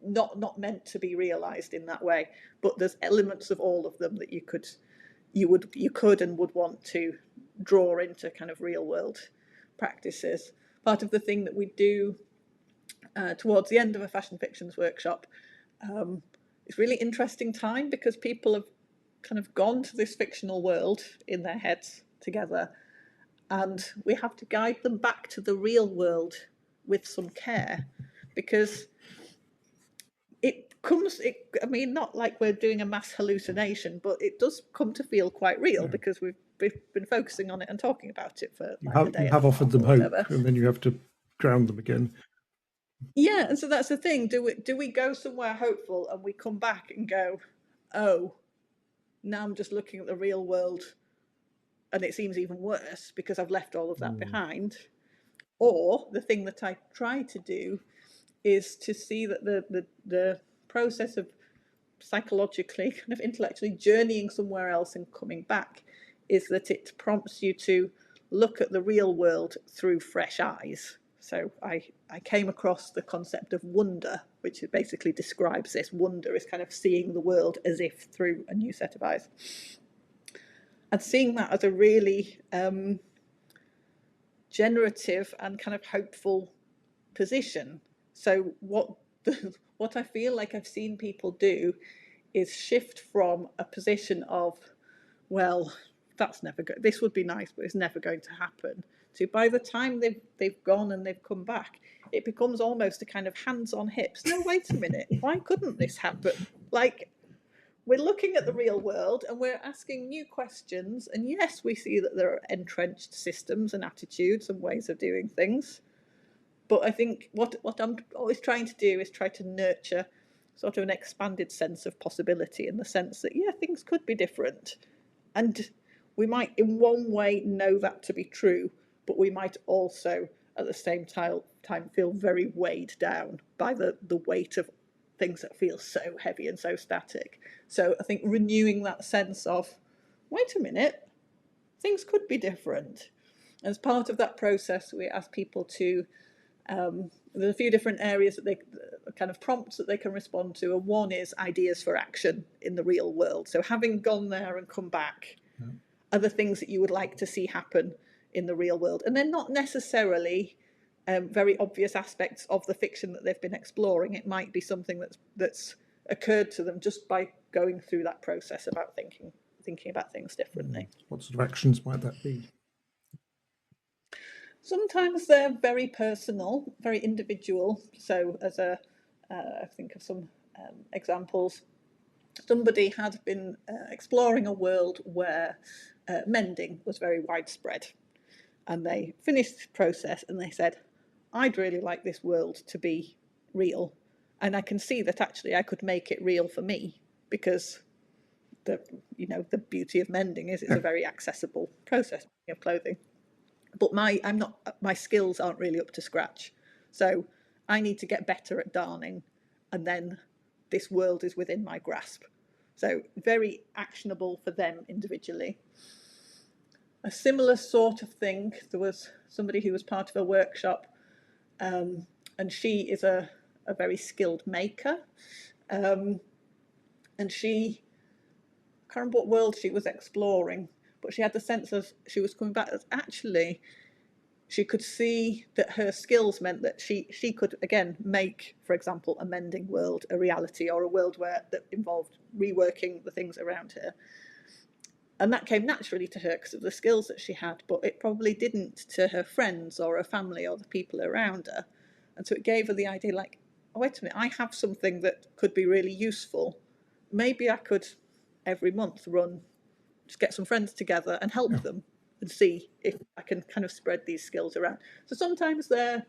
not meant to be realised in that way. But there's elements of all of them that you could and would want to draw into kind of real world practices. Part of the thing that we do towards the end of a fashion fictions workshop, it's really interesting time because people have kind of gone to this fictional world in their heads together, and we have to guide them back to the real world with some care, because not like we're doing a mass hallucination, but it does come to feel quite real because we've been focusing on it and talking about it for like a day. You have offered them hope, and then you have to ground them again. Yeah, and so that's the thing. Do we go somewhere hopeful and we come back and go, oh, now I'm just looking at the real world and it seems even worse because I've left all of that behind? Or the thing that I try to do is to see that the process of psychologically, kind of intellectually journeying somewhere else and coming back is that it prompts you to look at the real world through fresh eyes. So I came across the concept of wonder, which basically describes this. Wonder is kind of seeing the world as if through a new set of eyes. And seeing that as a really generative and kind of hopeful position. So what I feel like I've seen people do is shift from a position of, well, that's never good. This would be nice, but it's never going to happen. To by the time they've gone and they've come back, it becomes almost a kind of hands on hips. No, wait a minute. Why couldn't this happen? Like, we're looking at the real world and we're asking new questions. And yes, we see that there are entrenched systems and attitudes and ways of doing things. But I think what I'm always trying to do is try to nurture sort of an expanded sense of possibility, in the sense that, yeah, things could be different. And we might in one way know that to be true, but we might also at the same time feel very weighed down by the weight of things that feel so heavy and so static. So I think renewing that sense of, wait a minute, things could be different. As part of that process, we ask people to, there's a few different areas that they kind of prompts that they can respond to, and one is ideas for action in the real world. So having gone there and come back, are the things that you would like to see happen in the real world? And they're not necessarily very obvious aspects of the fiction that they've been exploring. It might be something that's occurred to them just by going through that process about thinking about things differently. What sort of actions might that be? Sometimes they're very personal, very individual. So as I think of some examples, somebody had been exploring a world where mending was very widespread. And they finished the process and they said, I'd really like this world to be real. And I can see that actually I could make it real for me, because the beauty of mending is it's a very accessible process of clothing. But my skills aren't really up to scratch. So I need to get better at darning, and then this world is within my grasp. So very actionable for them individually. A similar sort of thing, there was somebody who was part of a workshop, and she is a very skilled maker. And she, I can't remember what world she was exploring, but she had the sense of, she was coming back as actually she could see that her skills meant that she could again make, for example, a mending world a reality, or a world that involved reworking the things around her. And that came naturally to her because of the skills that she had, but it probably didn't to her friends or her family or the people around her. And so it gave her the idea, like, oh, wait a minute, I have something that could be really useful. Maybe I could every month just get some friends together and help them and see if I can kind of spread these skills around. So sometimes they're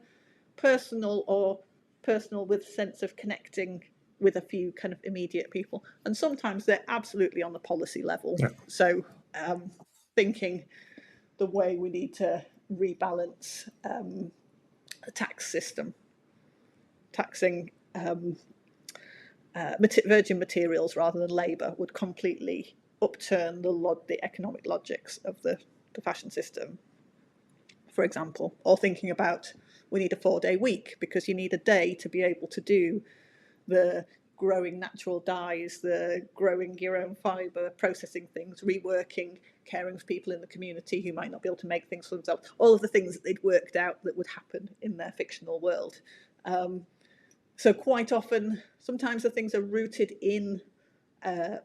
personal with a sense of connecting with a few kind of immediate people, and sometimes they're absolutely on the policy level. So thinking the way we need to rebalance the tax system, taxing virgin materials rather than labour would completely upturn the economic logics of the fashion system, for example. Or thinking about, we need a 4-day week because you need a day to be able to do the growing natural dyes, the growing your own fibre, processing things, reworking, caring for people in the community who might not be able to make things for themselves, all of the things that they'd worked out that would happen in their fictional world. So quite often, sometimes the things are rooted in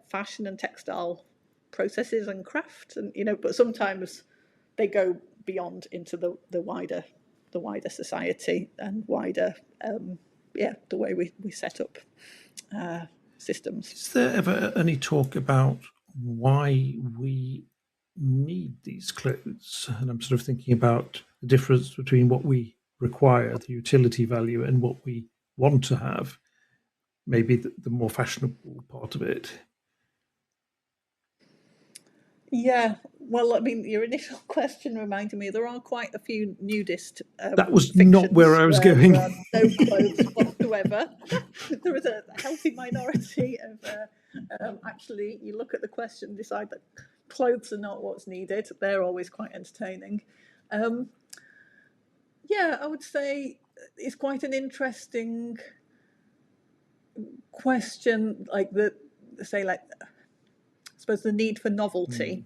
fashion and textile processes and craft, and but sometimes they go beyond into the wider society and wider the way we set up systems. Is there ever any talk about why we need these clothes? And I'm sort of thinking about the difference between what we require, the utility value, and what we want to have, maybe the more fashionable part of it. Yeah, well, I mean, your initial question reminded me there are quite a few nudist that was not where I was going. There are no clothes whatsoever. There is a healthy minority of actually, you look at the question, decide that clothes are not what's needed. They're always quite entertaining. Yeah, I would say it's quite an interesting question, like I suppose the need for novelty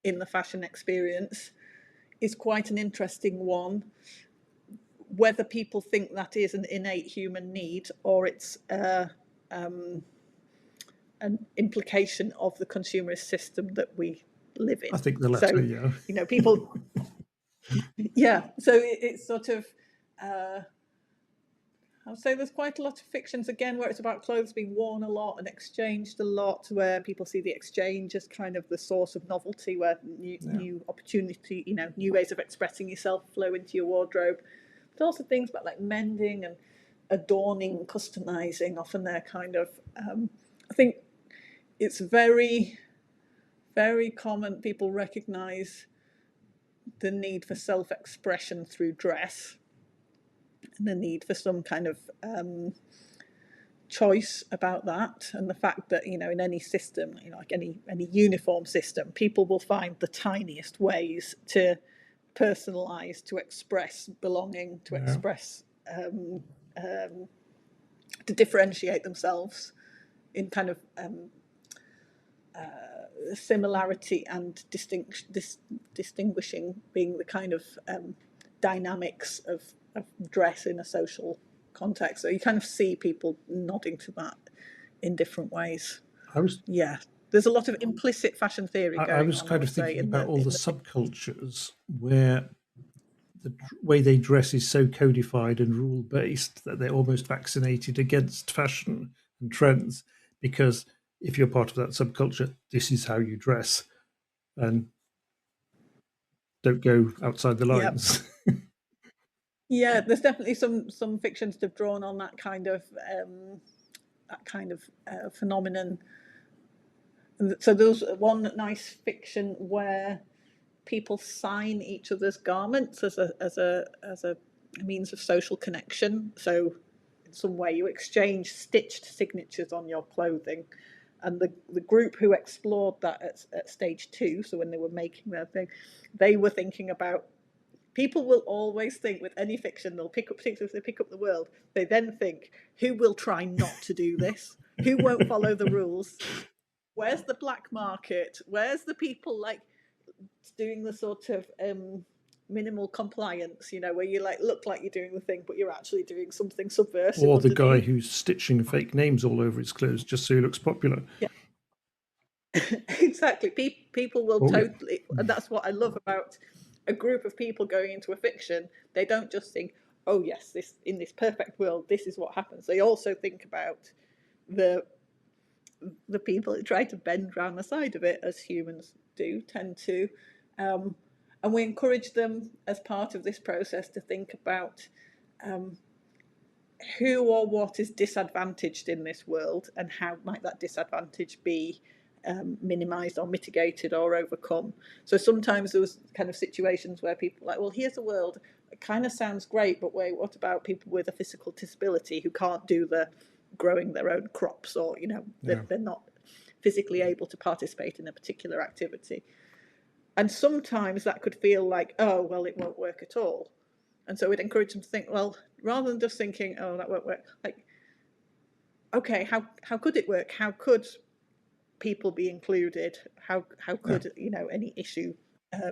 in the fashion experience is quite an interesting one. Whether people think that is an innate human need or it's an implication of the consumerist system that we live in. I think the latter, yeah. People. Yeah, so it's sort of. I would say there's quite a lot of fictions, again, where it's about clothes being worn a lot and exchanged a lot, where people see the exchange as kind of the source of novelty, where new opportunity, new ways of expressing yourself flow into your wardrobe. But also things about like mending and adorning, customizing, often they're kind of, I think it's very, very common. People recognize the need for self-expression through dress, and the need for some kind of choice about that, and the fact that in any system, like any uniform system, people will find the tiniest ways to personalize, to express belonging, to express to differentiate themselves in kind of similarity and distinguishing being the kind of dynamics of dress in a social context. So you kind of see people nodding to that in different ways. There's a lot of implicit fashion theory going on. I was kind of thinking about all the subcultures where the way they dress is so codified and rule-based that they're almost vaccinated against fashion and trends, because if you're part of that subculture, this is how you dress, and don't go outside the lines. Yep. Yeah, there's definitely some fictions that have drawn on that kind of phenomenon. So there's one nice fiction where people sign each other's garments as a means of social connection. So in some way you exchange stitched signatures on your clothing. And the group who explored that at stage 2, so when they were making their thing, they were thinking about, people will always think with any fiction, they'll pick up, particularly if they pick up The World, they then think, who will try not to do this? Who won't follow the rules? Where's the black market? Where's the people like doing the sort of minimal compliance, where you look like you're doing the thing, but you're actually doing something subversive. Or the guy who's stitching fake names all over his clothes just so he looks popular. Yeah. Exactly. People will totally, and that's what I love about a group of people going into a fiction. They don't just think, oh yes, this in this perfect world, this is what happens. They also think about the people that try to bend around the side of it, as humans tend to. And we encourage them as part of this process to think about who or what is disadvantaged in this world, and how might that disadvantage be minimised or mitigated or overcome. So sometimes there was kind of situations where people were like, well, here's a world, it kind of sounds great, but wait, what about people with a physical disability who can't do the growing their own crops, or they're not physically able to participate in a particular activity? And sometimes that could feel like, oh, well, it won't work at all. And so we'd encourage them to think, well, rather than just thinking, oh, that won't work, like, okay, how could it work? How could people be included? How could any issue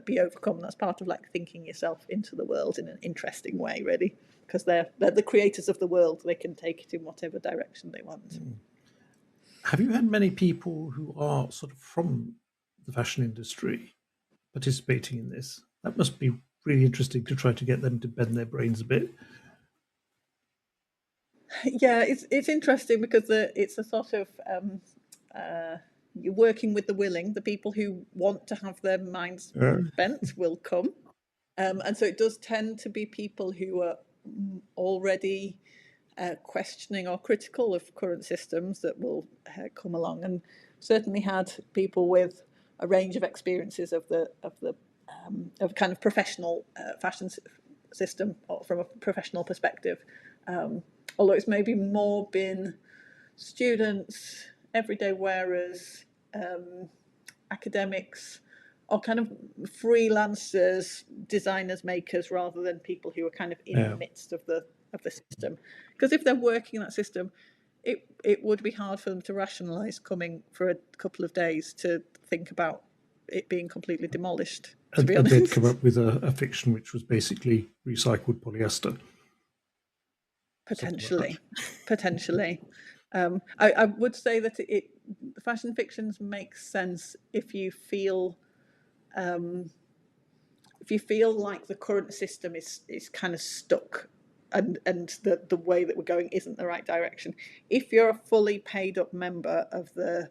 be overcome? That's part of like thinking yourself into the world in an interesting way, really, because they're the creators of the world. They can take it in whatever direction they want. Have you had many people who are sort of from the fashion industry participating in this? That must be really interesting to try to get them to bend their brains a bit. Yeah, it's interesting because it's a sort of you're working with the willing. The people who want to have their minds bent will come, and so it does tend to be people who are already questioning or critical of current systems that will come along, and certainly had people with a range of experiences of kind of professional fashion system, or from a professional perspective. Although it's maybe more been students, everyday wearers, academics, or kind of freelancers, designers, makers, rather than people who are kind of in the midst of the system. Because if they're working in that system, it would be hard for them to rationalise coming for a couple of days to think about it being completely demolished. To be honest, they'd come up with a fiction which was basically recycled polyester. Potentially. I would say that fashion fictions make sense if you feel like the current system is kind of stuck, and the way that we're going isn't the right direction. If you're a fully paid up member of the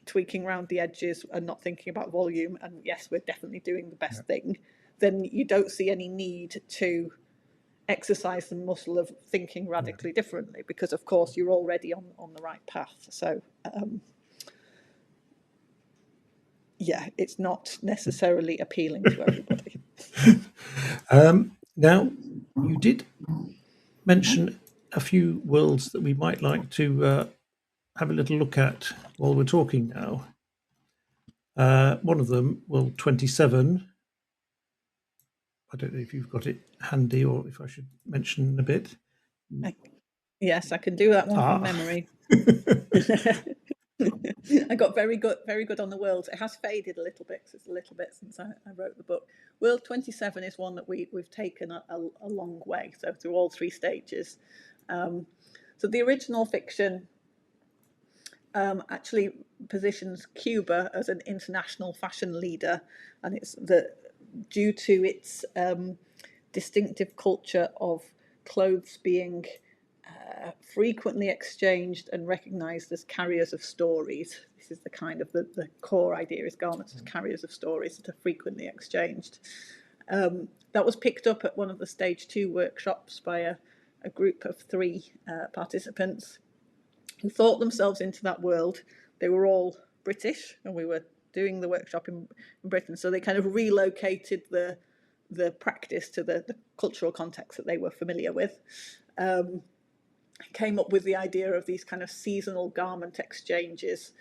tweaking around the edges and not thinking about volume, and yes, we're definitely doing the best thing, then you don't see any need to exercise the muscle of thinking radically differently, because of course you're already on the right path. So it's not necessarily appealing to everybody. Now, you did mention a few worlds that we might like to have a little look at while we're talking now. One of them, World 27. I don't know if you've got it handy or if I should mention a bit. Yes, I can do that one from memory. I got very good on the worlds. It has faded a little bit because it's a little bit since I wrote the book. World 27 is one that we've taken a long way, so through all three stages. So the original fiction actually positions Cuba as an international fashion leader, and it's due to its distinctive culture of clothes being frequently exchanged and recognised as carriers of stories. This is the kind of the core idea, is garments as carriers of stories that are frequently exchanged. That was picked up at one of the stage 2 workshops by a group of 3 participants who thought themselves into that world. They were all British, and we were doing the workshop in Britain, so they kind of relocated the practice to the cultural context that they were familiar with. Came up with the idea of these kind of seasonal garment exchanges,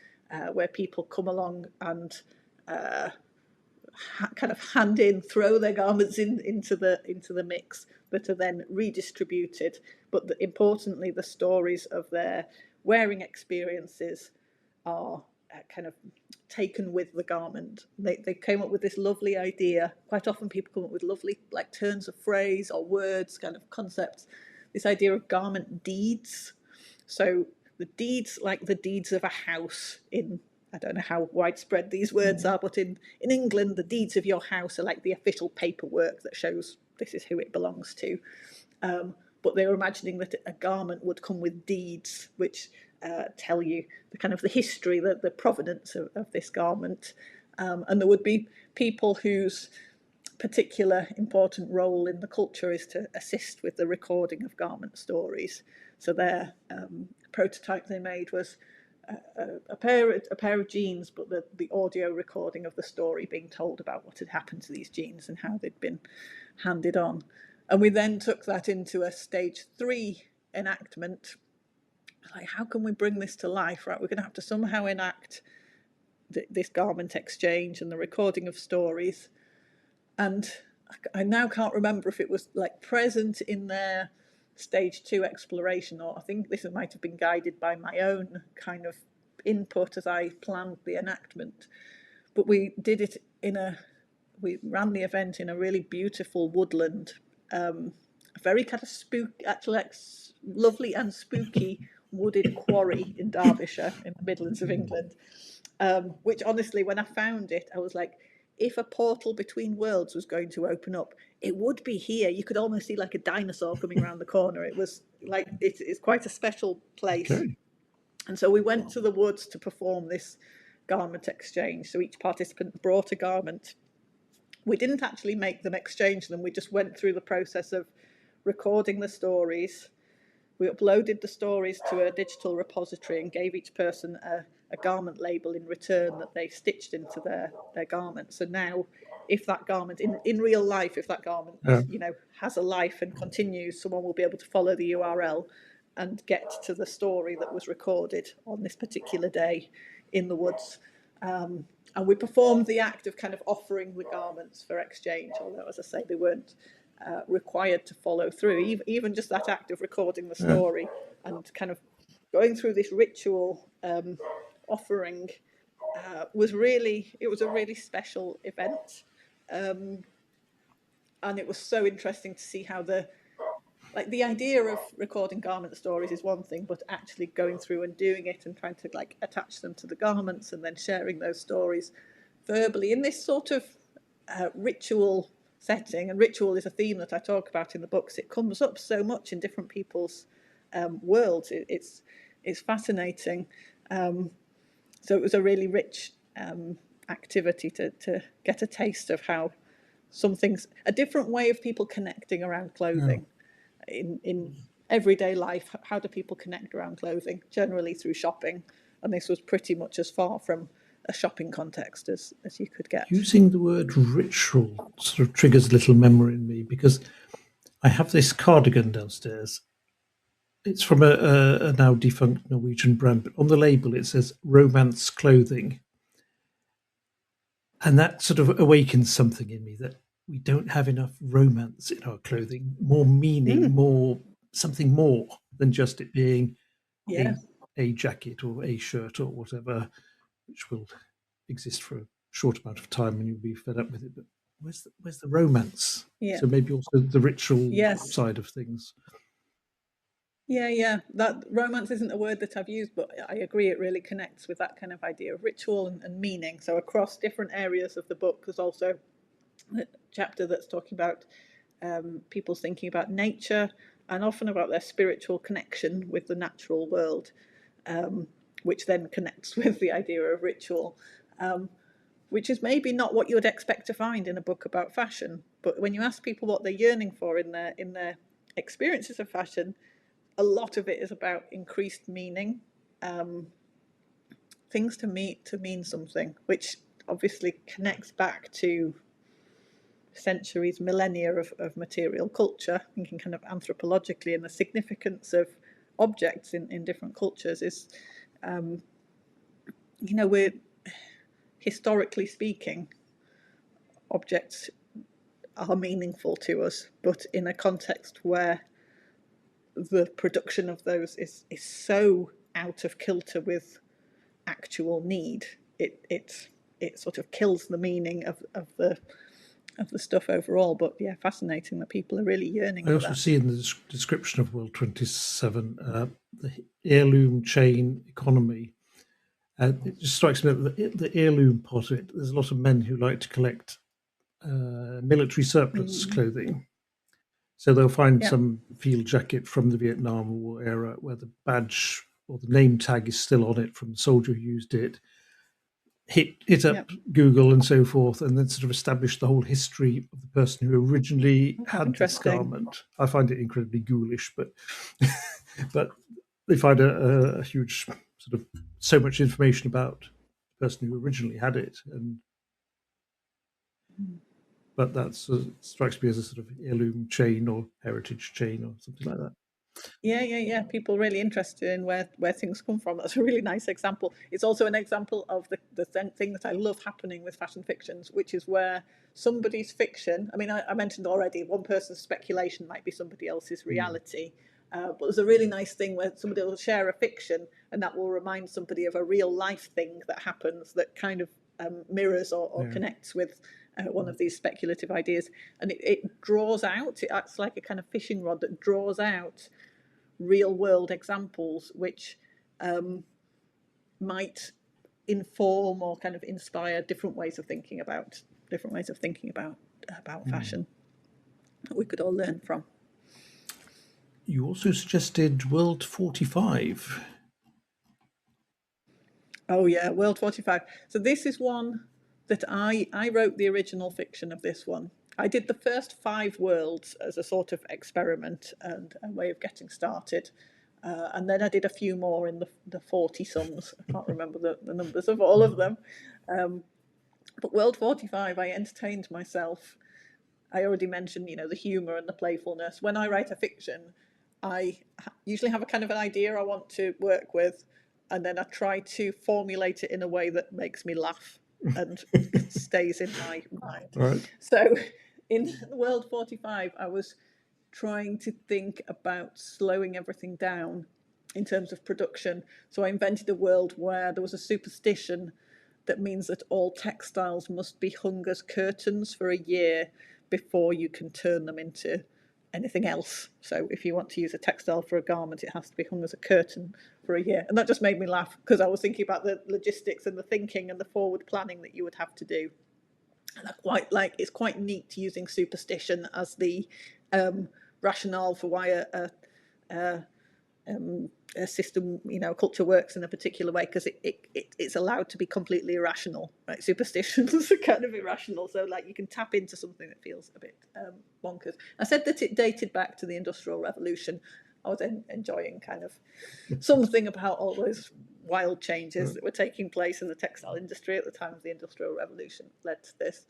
where people come along and kind of throw their garments into the mix, that are then redistributed. But importantly, the stories of their wearing experiences are kind of taken with the garment. They came up with this lovely idea. Quite often people come up with lovely like turns of phrase or words, kind of concepts. This idea of garment deeds. So the deeds, like the deeds of a house in, I don't know how widespread these words are, but in England, the deeds of your house are like the official paperwork that shows this is who it belongs to. But they were imagining that a garment would come with deeds, which tell you the kind of the history, the provenance of this garment. And there would be people whose particular important role in the culture is to assist with the recording of garment stories. So their prototype they made was a pair of jeans, but the audio recording of the story being told about what had happened to these jeans and how they'd been handed on. And we then took that into a stage 3 enactment. Like, how can we bring this to life? Right, we're going to have to somehow enact this garment exchange and the recording of stories. And I now can't remember if it was like present in their stage 2 exploration, or I think this might have been guided by my own kind of input as I planned the enactment. But we did it we ran the event in a really beautiful woodland, a very kind of actually like lovely and spooky wooded quarry in Derbyshire, in the Midlands of England, which honestly, when I found it, I was like, if a portal between worlds was going to open up, it would be here. You could almost see like a dinosaur coming around the corner. It was like, it's quite a special place. Okay. And so we went to the woods to perform this garment exchange. So each participant brought a garment. We didn't actually make them exchange them. We just went through the process of recording the stories. We uploaded the stories to a digital repository and gave each person a garment label in return that they stitched into their garment. So now, if that garment, in real life, if that garment has a life and continues, someone will be able to follow the URL and get to the story that was recorded on this particular day in the woods. And we performed the act of kind of offering the garments for exchange, although, as I say, they weren't required to follow through. Even just that act of recording the story and kind of going through this ritual offering was a really special event. And it was so interesting to see how the idea of recording garment stories is one thing, but actually going through and doing it and trying to like attach them to the garments and then sharing those stories verbally in this sort of ritual setting. And ritual is a theme that I talk about in the books. It comes up so much in different people's worlds. It's fascinating. So it was a really rich activity to get a taste of how a different way of people connecting around clothing. In everyday life, how do people connect around clothing? Generally through shopping, and this was pretty much as far from a shopping context as you could get. Using the word ritual sort of triggers a little memory in me, because I have this cardigan downstairs. It's from a now defunct Norwegian brand, but on the label it says romance clothing. And that sort of awakens something in me, that we don't have enough romance in our clothing, more meaning, something more than just it being a jacket or a shirt or whatever, which will exist for a short amount of time and you'll be fed up with it. But where's the romance? So maybe also the ritual side of things. Yeah. That romance isn't a word that I've used, but I agree it really connects with that kind of idea of ritual and meaning. So across different areas of the book, there's also a chapter that's talking about people thinking about nature and often about their spiritual connection with the natural world, which then connects with the idea of ritual, which is maybe not what you would expect to find in a book about fashion. But when you ask people what they're yearning for in their experiences of fashion, a lot of it is about increased meaning, things to mean something, which obviously connects back to centuries, millennia of material culture, thinking kind of anthropologically, and the significance of objects in different cultures is, we're, historically speaking, objects are meaningful to us, but in a context where the production of those is so out of kilter with actual need, it sort of kills the meaning of the stuff overall. But fascinating that people are really yearning. I also see in the description of World 27 the heirloom chain economy. It just strikes me that the heirloom part of it, there's a lot of men who like to collect military surplus clothing. So they'll find some field jacket from the Vietnam War era where the badge or the name tag is still on it from the soldier who used it. Hit up Google and so forth, and then sort of establish the whole history of the person who originally had this garment. I find it incredibly ghoulish, but but they find a huge sort of so much information about the person who originally had it, and but that strikes me as a sort of heirloom chain or heritage chain or something like that. Yeah. People really interested in where things come from. That's a really nice example. It's also an example of the thing that I love happening with fashion fictions, which is where somebody's fiction, I mean, I mentioned already, one person's speculation might be somebody else's reality. But there's a really nice thing where somebody will share a fiction and that will remind somebody of a real life thing that happens that kind of mirrors or connects with one of these speculative ideas. And it draws out, it acts like a kind of fishing rod that draws out real world examples which might inform or kind of inspire different ways of thinking about fashion that we could all learn from. You also suggested World 45. Oh yeah, World 45. So this is one that I wrote the original fiction of this one. I did the first 5 worlds as a sort of experiment and a way of getting started. And then I did a few more in the 40-sums. I can't remember the numbers of all of them. But World 45, I entertained myself. I already mentioned, the humour and the playfulness. When I write a fiction, I usually have a kind of an idea I want to work with, and then I try to formulate it in a way that makes me laugh and stays in my mind. Right. So in World 45, I was trying to think about slowing everything down in terms of production. So I invented a world where there was a superstition that means that all textiles must be hung as curtains for a year before you can turn them into anything else. So if you want to use a textile for a garment, it has to be hung as a curtain for a year. And that just made me laugh because I was thinking about the logistics and the thinking and the forward planning that you would have to do. And I quite like, it's quite neat using superstition as the rationale for why a system, a culture works in a particular way, because it's allowed to be completely irrational, right? Superstitions are kind of irrational, so like you can tap into something that feels a bit bonkers. I said that it dated back to the Industrial Revolution. I was enjoying kind of something about all those wild changes that were taking place in the textile industry at the time of the Industrial Revolution led to this.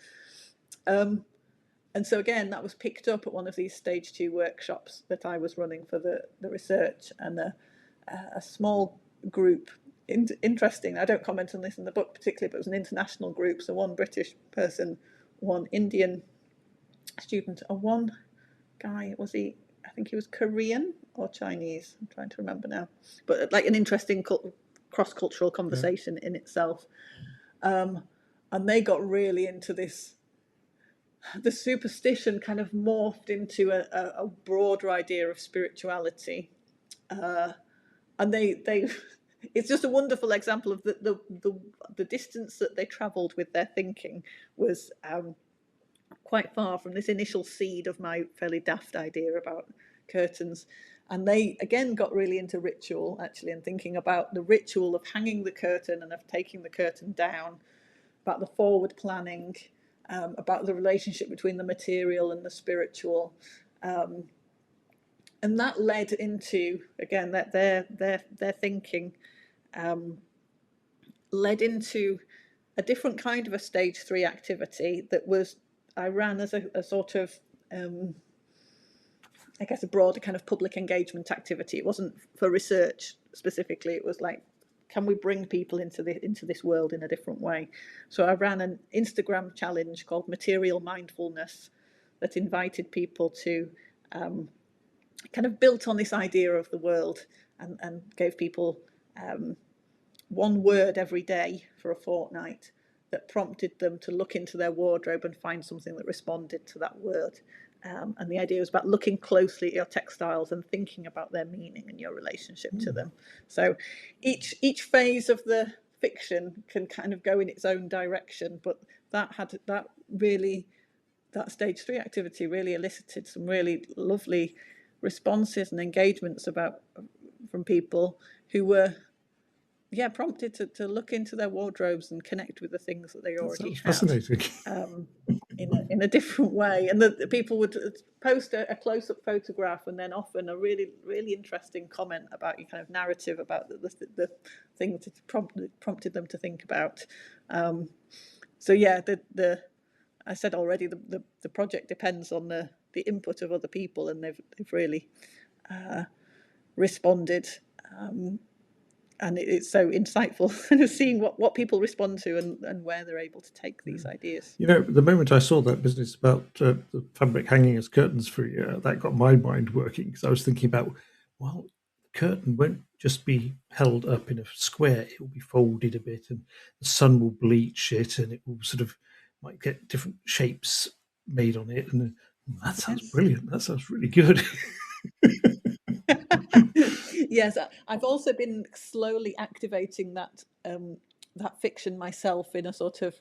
And so again, that was picked up at one of these stage 2 workshops that I was running for the research, and a small group, interesting, I don't comment on this in the book particularly, but it was an international group, so one British person, one Indian student, and one guy, I think he was Korean or Chinese, I'm trying to remember now, but like an interesting cross-cultural conversation in itself. And they got really into this. The superstition kind of morphed into a broader idea of spirituality, and they it's just a wonderful example of the distance that they travelled with their thinking was quite far from this initial seed of my fairly daft idea about curtains. And they again got really into ritual, actually, and thinking about the ritual of hanging the curtain and of taking the curtain down, about the forward planning, about the relationship between the material and the spiritual, and that led into, again, that their thinking led into a different kind of a stage 3 activity that was I ran as a sort of I guess a broader kind of public engagement activity. It wasn't for research specifically. It was like, can we bring people into this world in a different way? So I ran an Instagram challenge called Material Mindfulness that invited people to kind of built on this idea of the world, and gave people one word every day for a fortnight that prompted them to look into their wardrobe and find something that responded to that word. And the idea was about looking closely at your textiles and thinking about their meaning and your relationship to them. So each phase of the fiction can kind of go in its own direction, but that stage 3 activity really elicited some really lovely responses and engagements from people who were prompted to look into their wardrobes and connect with the things that they already have. Fascinating. in a different way, and the people would post a close-up photograph and then often a really really interesting comment about your kind of narrative about the thing that prompted them to think about. So yeah, the I said already the project depends on the input of other people, and they've really responded. And it's so insightful seeing what people respond to and where they're able to take these ideas. You know, the moment I saw that business about the fabric hanging as curtains for a year, that got my mind working, because I was thinking about, well, the curtain won't just be held up in a square, it will be folded a bit, and the sun will bleach it, and it will sort of might get different shapes made on it. And that sounds brilliant. That sounds really good. Yes, I've also been slowly activating that fiction myself in a sort of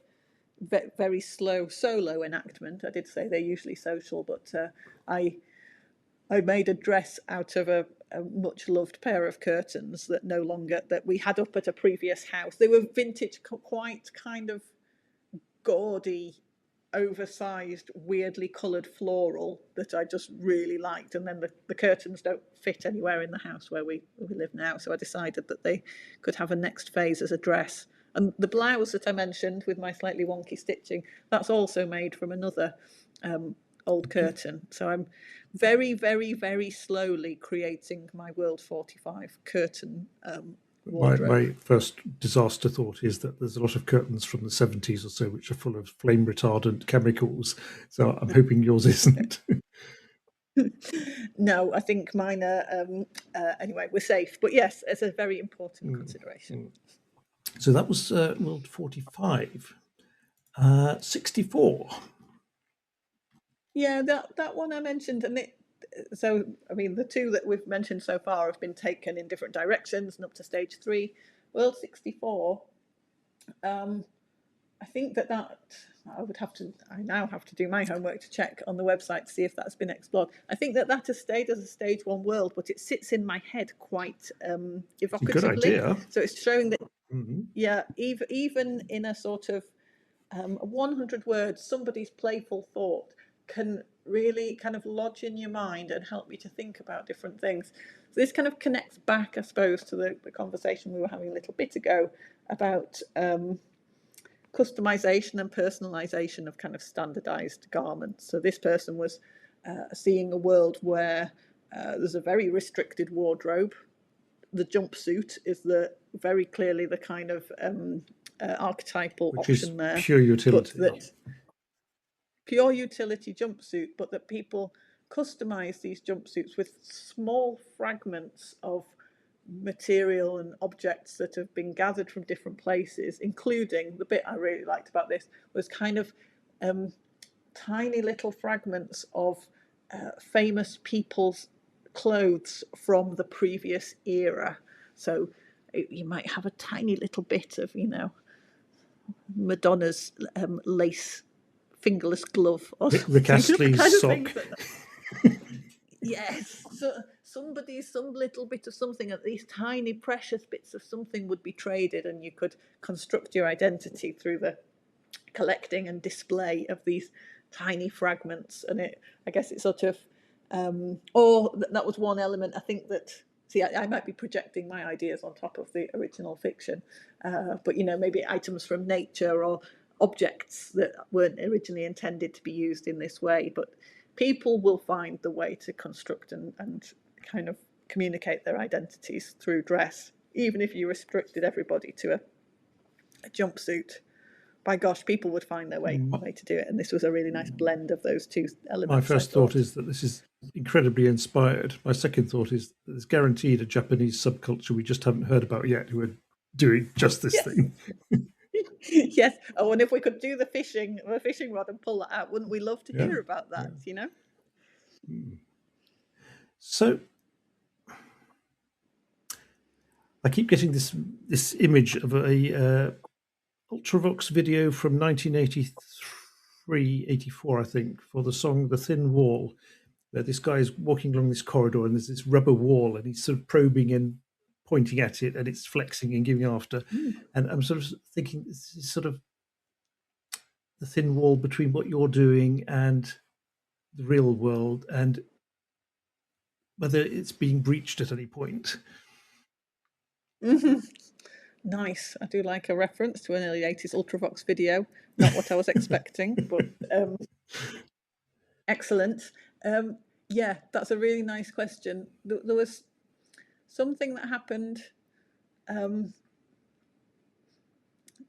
very slow solo enactment. I did say they're usually social, but I made a dress out of a much loved pair of curtains that we had up at a previous house. They were vintage, quite kind of gaudy, oversized, weirdly coloured floral that I just really liked. And then the curtains don't fit anywhere in the house where we live now, so I decided that they could have a next phase as a dress. And the blouse that I mentioned with my slightly wonky stitching, that's also made from another old curtain. So I'm very, very, very slowly creating my World 45 curtain wardrobe. My first disaster thought is that there's a lot of curtains from the 70s or so which are full of flame retardant chemicals. So I'm hoping yours isn't. No, I think mine are, anyway, we're safe. But yes, it's a very important consideration. So that was World 45. 64. Yeah, that one I mentioned, and so I mean the two that we've mentioned so far have been taken in different directions and up to stage 3. World 64, I think that I now have to do my homework to check on the website to see if that's been explored. I think that has stayed as a stage 1 world, but it sits in my head quite evocatively. Good idea. So it's showing that, yeah, even in a sort of 100 words, somebody's playful thought can really kind of lodge in your mind and help you to think about different things. So this kind of connects back, I suppose, to the conversation we were having a little bit ago about customization and personalization of kind of standardized garments. So this person was seeing a world where there's a very restricted wardrobe. The jumpsuit is very clearly the kind of archetypal Which option is there. pure utility. Pure utility jumpsuit, but that people customize these jumpsuits with small fragments of material and objects that have been gathered from different places, including, the bit I really liked about this was kind of tiny little fragments of famous people's clothes from the previous era. So you might have a tiny little bit of, Madonna's lace fingerless glove or Rick Astley's kind of sock. Yes, so some little bit of something, at these tiny precious bits of something would be traded, and you could construct your identity through the collecting and display of these tiny fragments. And I guess it's sort of that was one element. I think that, I might be projecting my ideas on top of the original fiction, but maybe items from nature or objects that weren't originally intended to be used in this way, but people will find the way to construct and kind of communicate their identities through dress. Even if you restricted everybody to a jumpsuit, by gosh, people would find their way to do it. And this was a really nice blend of those two elements. My first thought is that this is incredibly inspired. My second thought is that there's guaranteed a Japanese subculture we just haven't heard about yet who are doing just this thing. Yes. Oh, and if we could do the fishing rod and pull that out, wouldn't we love to hear about that? So I keep getting this image of a Ultravox video from 1983, 84, I think, for the song "The Thin Wall," where this guy is walking along this corridor and there's this rubber wall and he's sort of probing and pointing at it, and it's flexing and giving after. And I'm sort of thinking this is sort of the thin wall between what you're doing and the real world, and whether it's being breached at any point. Nice. I do like a reference to an early 80s Ultravox video. Not what I was expecting, but excellent. Yeah, that's a really nice question. There was something that happened.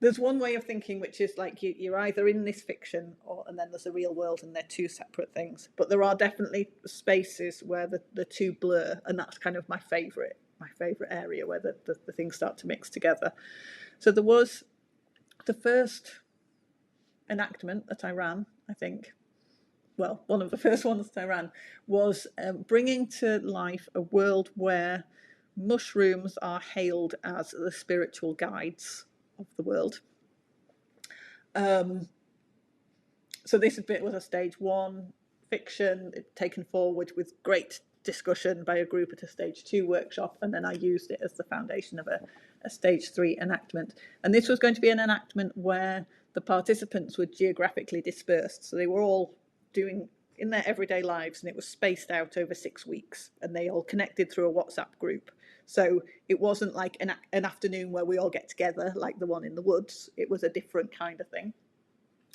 There's one way of thinking, which is like you're either in this fiction and then there's a real world, and they're two separate things. But there are definitely spaces where the two blur, and that's kind of my favourite area where the things start to mix together. So there was the first enactment that I ran, I think. Well, one of the first ones that I ran was bringing to life a world where mushrooms are hailed as the spiritual guides of the world. So this bit was a stage 1 fiction taken forward with great discussion by a group at a stage 2 workshop, and then I used it as the foundation of a stage 3 enactment. And this was going to be an enactment where the participants were geographically dispersed, so they were all doing in their everyday lives, and it was spaced out over 6 weeks, and they all connected through a WhatsApp group. So it wasn't like an afternoon where we all get together like the one in the woods. It was a different kind of thing.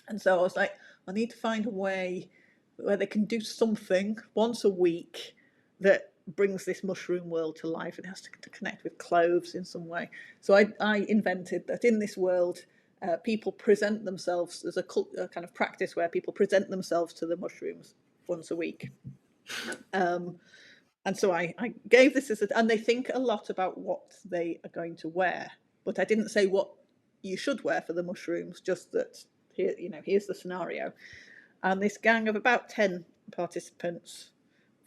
And so I was like, I need to find a way where they can do something once a week that brings this mushroom world to life. It has to connect with cloves in some way. So I invented that in this world, people present themselves. There's a kind of practice where people present themselves to the mushrooms once a week. And so I gave this and they think a lot about what they are going to wear, but I didn't say what you should wear for the mushrooms, just that here, here's the scenario. And this gang of about 10 participants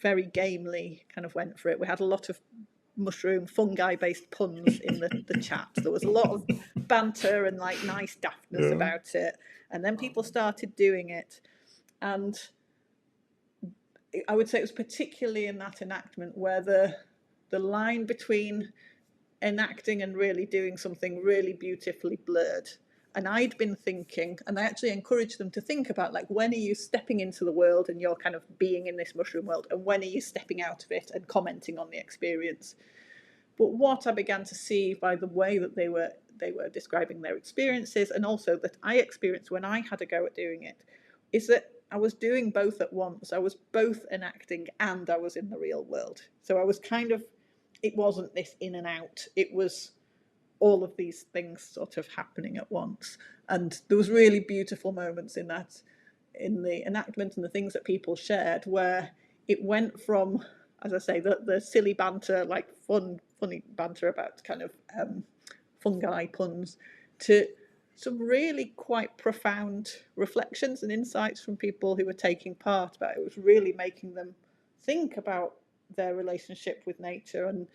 very gamely kind of went for it. We had a lot of mushroom fungi based puns in the chat. There was a lot of banter and like nice daftness about it. And then people started doing it. And I would say it was particularly in that enactment where the line between enacting and really doing something really beautifully blurred. And I'd been thinking, and I actually encouraged them to think about, like, when are you stepping into the world and you're kind of being in this mushroom world, and when are you stepping out of it and commenting on the experience? But what I began to see by the way that they were describing their experiences, and also that I experienced when I had a go at doing it, is that I was doing both at once. I was both enacting and I was in the real world. So I was kind of, it wasn't this in and out. It was all of these things sort of happening at once. And there was really beautiful moments in that, in the enactment and the things that people shared, where it went from, as I say, the silly banter, like funny banter about kind of fungi puns, to some really quite profound reflections and insights from people who were taking part about it. It was really making them think about their relationship with nature and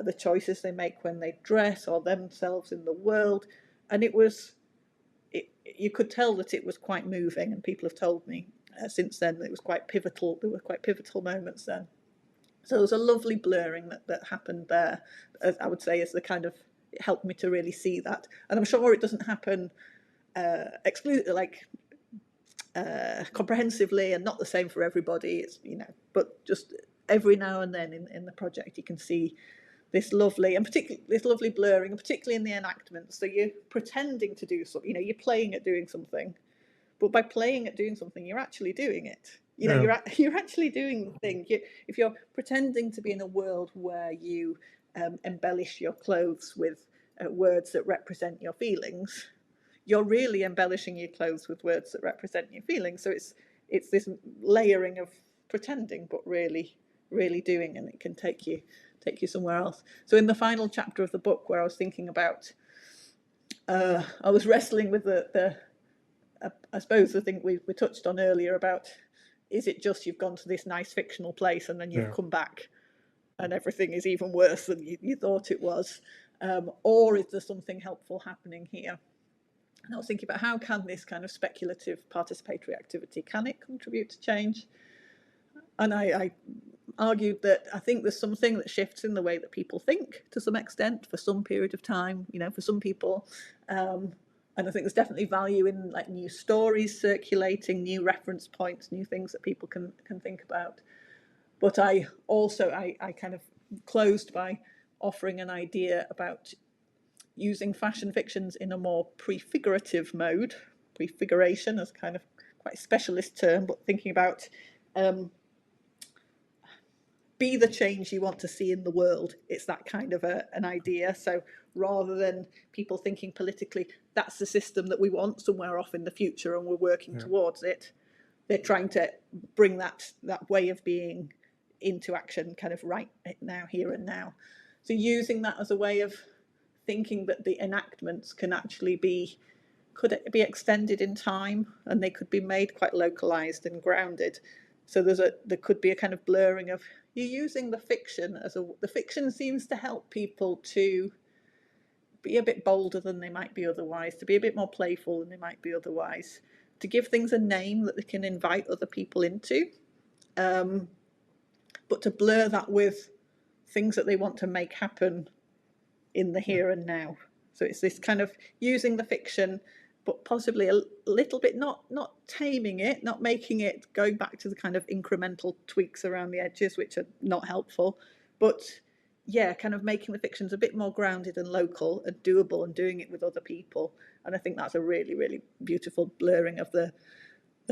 the choices they make when they dress or themselves in the world. And you could tell that it was quite moving, and people have told me since then that it was quite pivotal. There were quite pivotal moments then. So there was a lovely blurring that happened there, as I would say, as the kind of, it helped me to really see that. And I'm sure it doesn't happen comprehensively and not the same for everybody. It's, but just every now and then in the project you can see this lovely blurring, and particularly in the enactments. So you're pretending to do something, you're playing at doing something, but by playing at doing something, you're actually doing it. You're actually doing the thing. If you're pretending to be in a world where you embellish your clothes with words that represent your feelings, you're really embellishing your clothes with words that represent your feelings. So it's this layering of pretending, but really, really doing, and it can take you somewhere else. So in the final chapter of the book, where I was thinking about, I was wrestling with I suppose the thing we touched on earlier about, is it just you've gone to this nice fictional place and then you've come back and everything is even worse than you thought it was, or is there something helpful happening here? And I was thinking about, how can this kind of speculative participatory activity, can it contribute to change? And I argued that I think there's something that shifts in the way that people think to some extent for some period of time. For some people, And I think there's definitely value in like new stories circulating, new reference points, new things that people can think about. But I kind of closed by offering an idea about using fashion fictions in a more prefigurative mode. Prefiguration is kind of quite a specialist term, but thinking about be the change you want to see in the world. It's that kind of an idea. So rather than people thinking politically, that's the system that we want somewhere off in the future and we're working towards it, they're trying to bring that way of being into action kind of right now, here and now. So using that as a way of thinking that the enactments can actually could it be extended in time, and they could be made quite localized and grounded. So there could be a kind of blurring of, you're using the fiction the fiction seems to help people to be a bit bolder than they might be otherwise, to be a bit more playful than they might be otherwise, to give things a name that they can invite other people into, but to blur that with things that they want to make happen in the here and now. So it's this kind of using the fiction, but possibly a little bit not taming it, not making it, going back to the kind of incremental tweaks around the edges, which are not helpful, but kind of making the fictions a bit more grounded and local and doable and doing it with other people. And I think that's a really, really beautiful blurring of the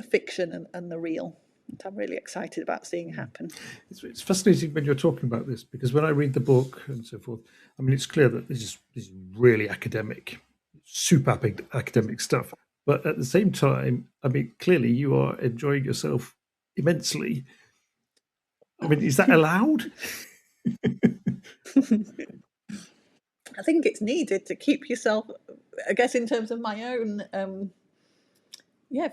fiction and the real. I'm really excited about seeing happen. It's fascinating when you're talking about this, because when I read the book and so forth, I mean, it's clear that this is really academic, super academic stuff. But at the same time, I mean, clearly you are enjoying yourself immensely. I mean, is that allowed? I think it's needed to keep yourself, I guess, in terms of my own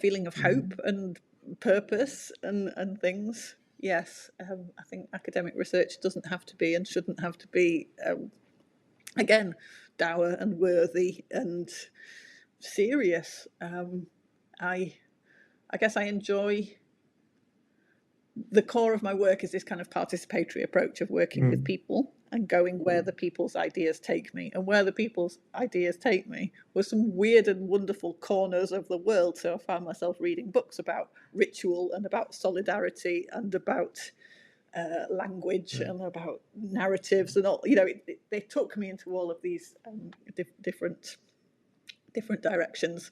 feeling of hope and purpose and things. Yes, I think academic research doesn't have to be and shouldn't have to be, again, dour and worthy and serious. I guess I enjoy, the core of my work is this kind of participatory approach of working with people and going where the people's ideas take me. And where the people's ideas take me was some weird and wonderful corners of the world. So I found myself reading books about ritual and about solidarity and about language and about narratives and all. They took me into all of these different directions,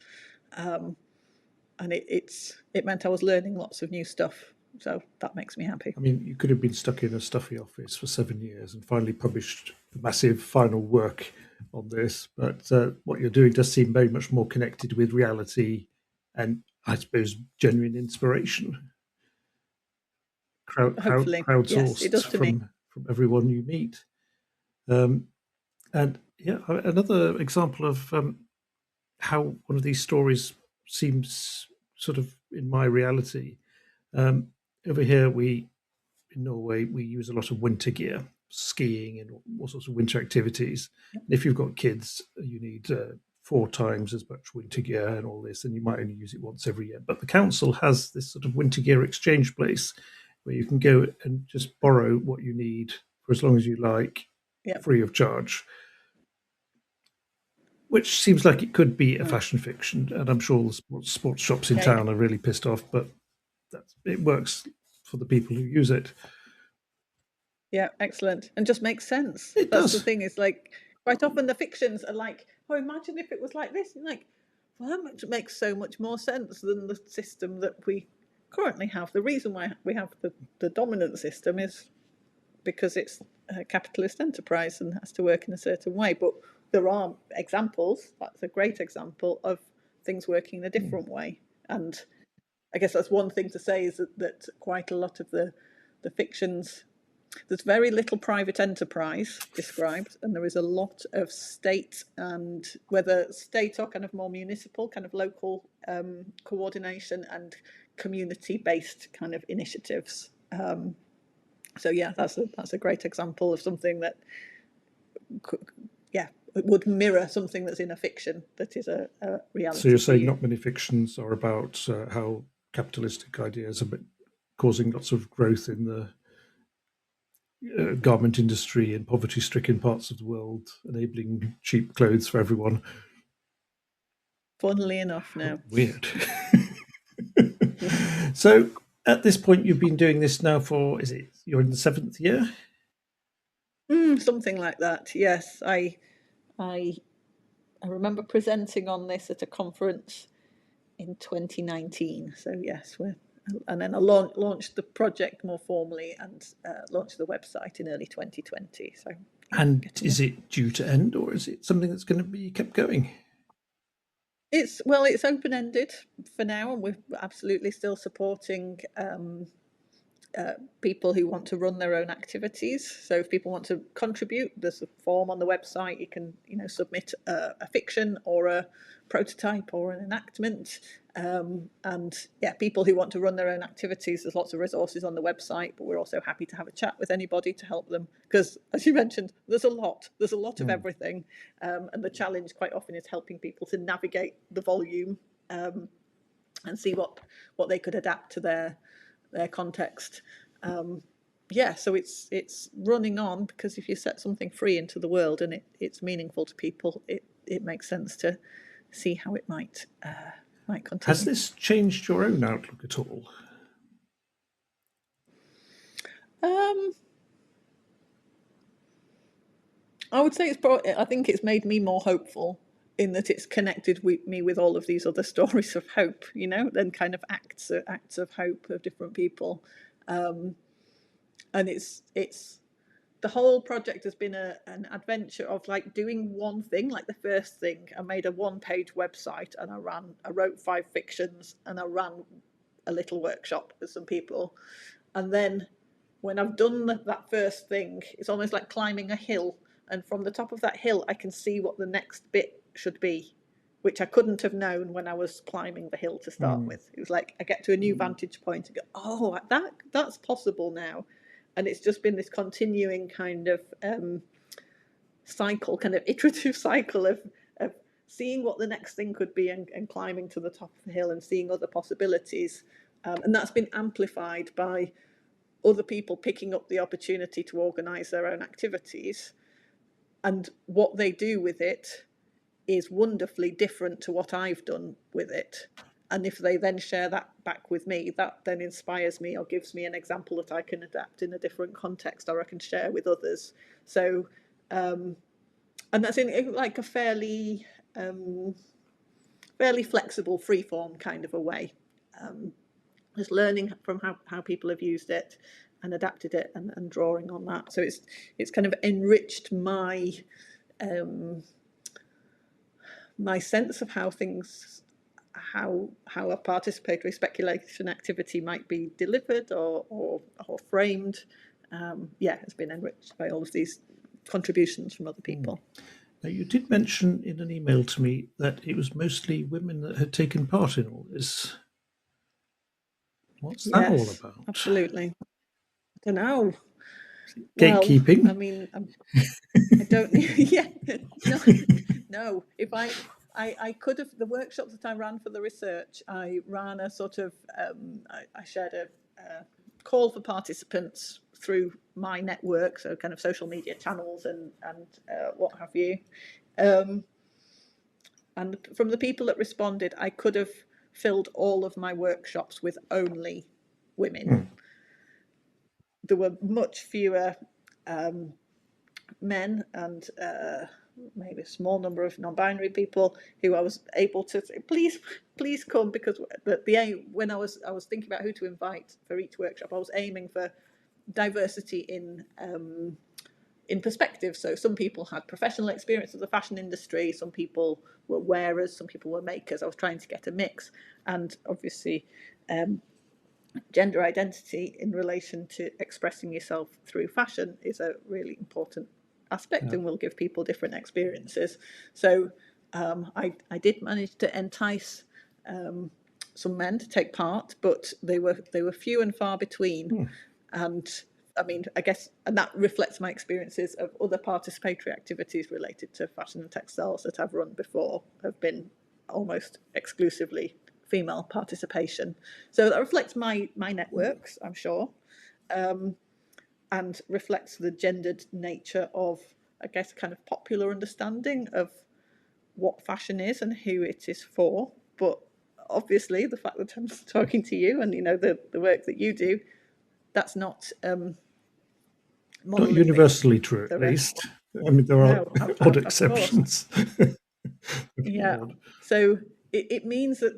and it meant I was learning lots of new stuff. So that makes me happy. I mean, you could have been stuck in a stuffy office for 7 years and finally published the massive final work on this. But what you're doing does seem very much more connected with reality and, I suppose, genuine inspiration. Hopefully, crowdsourced, yes, it does to me. From everyone you meet. And another example of how one of these stories seems sort of in my reality. Over here, in Norway, we use a lot of winter gear, skiing and all sorts of winter activities. And if you've got kids, you need 4 times as much winter gear and all this, and you might only use it once every year. But the council has this sort of winter gear exchange place where you can go and just borrow what you need for as long as you like, free of charge. Which seems like it could be a fashion fiction, and I'm sure the sports shops in town are really pissed off, but it works for the people who use it. Yeah, excellent. And just makes sense. That's the thing, is like, quite often the fictions are like, oh, imagine if it was like this. And like, well, that makes so much more sense than the system that we currently have. The reason why we have the dominant system is because it's a capitalist enterprise and has to work in a certain way. But there are examples, that's a great example of things working in a different way. And I guess that's one thing to say, is that quite a lot of the fictions, there's very little private enterprise described, and there is a lot of state, and whether state or kind of more municipal, kind of local coordination and community-based kind of initiatives. So yeah, that's a great example of something that it would mirror something that's in a fiction that is a reality. So you're saying not many fictions are about how capitalistic ideas are causing lots of growth in the garment industry in poverty-stricken parts of the world, enabling cheap clothes for everyone. Funnily enough, no. Weird. So at this point, you've been doing this now for, you're in the 7th year? Something like that. Yes, I remember presenting on this at a conference in 2019. So yes, and then I launched the project more formally and launched the website in early 2020. So. And is it due to end, or is it something that's going to be kept going? It's open-ended for now, and we're absolutely still supporting people who want to run their own activities. So if people want to contribute, there's a form on the website. You can submit a fiction or a prototype or an enactment. And yeah, people who want to run their own activities, there's lots of resources on the website, but we're also happy to have a chat with anybody to help them, because as you mentioned, there's a lot of everything, and the challenge quite often is helping people to navigate the volume and see what they could adapt to their context. Yeah, so it's running on, because if you set something free into the world and it's meaningful to people, it makes sense to see how it might continue. Has this changed your own outlook at all? I would say I think it's made me more hopeful, in that it's connected me with all of these other stories of hope, then kind of acts of hope of different people. And it's the whole project has been an adventure of like doing one thing. Like the first thing, I made a 1-page website, and I wrote 5 fictions, and I ran a little workshop with some people. And then when I've done that first thing, it's almost like climbing a hill, and from the top of that hill I can see what the next bit should be, which I couldn't have known when I was climbing the hill to start with. It was like I get to a new vantage point and go, oh, that's possible now. And it's just been this continuing kind of cycle, kind of iterative cycle of seeing what the next thing could be, and climbing to the top of the hill and seeing other possibilities. And that's been amplified by other people picking up the opportunity to organise their own activities. And what they do with it is wonderfully different to what I've done with it. And if they then share that back with me, that then inspires me or gives me an example that I can adapt in a different context, or I can share with others. So, and that's in like a fairly flexible, freeform kind of a way. Just learning from how people have used it and adapted it, and drawing on that. So it's kind of enriched my my sense of how a participatory speculation activity might be delivered or framed. It's been enriched by all of these contributions from other people. Now, you did mention in an email to me that it was mostly women that had taken part in all this. What's that all about? Absolutely. I don't know. Gatekeeping? Well, I mean, I don't. Yeah, no. If I could have, the workshops that I ran for the research, I ran a sort of, I shared a call for participants through my network, so kind of social media channels and what have you. And from the people that responded, I could have filled all of my workshops with only women. There were much fewer men and maybe a small number of non-binary people who I was able to say, please come, because when I was thinking about who to invite for each workshop, I was aiming for diversity in perspective. So some people had professional experience of the fashion industry, some people were wearers, some people were makers. I was trying to get a mix, and obviously gender identity in relation to expressing yourself through fashion is a really important aspect, and will give people different experiences. So I did manage to entice some men to take part, but they were few and far between. And I mean, I guess, and that reflects my experiences of other participatory activities related to fashion and textiles that I've run before, have been almost exclusively female participation. So that reflects my networks, I'm sure, and reflects the gendered nature of, I guess, kind of popular understanding of what fashion is and who it is for, but obviously the fact that I'm talking to you and the work that you do, that's not Not monolithic. universally true, at There are, least. I mean, there are no, odd of course. exceptions. Yeah. Odd. So it means that,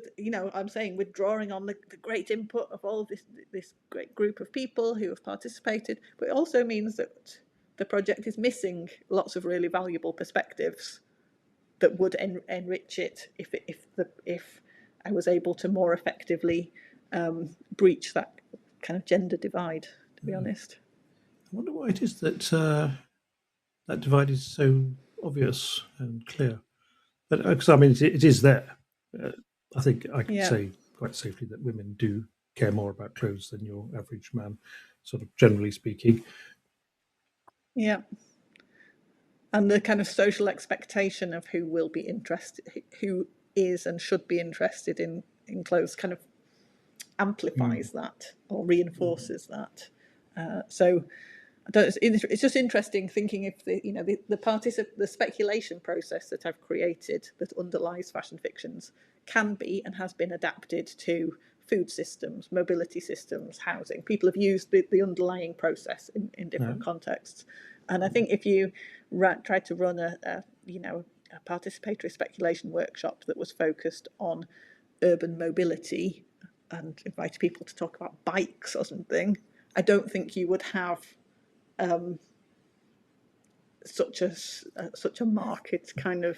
I'm saying we're drawing on the great input of all of this great group of people who have participated, but it also means that the project is missing lots of really valuable perspectives that would enrich it if I was able to more effectively breach that kind of gender divide, to be honest. I wonder why it is that that divide is so obvious and clear. But because I mean, it is there. I think I can Yeah. say quite safely that women do care more about clothes than your average man, sort of generally speaking. Yeah. And the kind of social expectation of who will be interested, who is and should be interested in clothes, kind of amplifies that or reinforces that. So it's just interesting thinking if the speculation process that I've created that underlies fashion fictions can be and has been adapted to food systems, mobility systems, housing. People have used the underlying process in different contexts. And I think if you tried to run a participatory speculation workshop that was focused on urban mobility and invited people to talk about bikes or something, I don't think you would have such a marked kind of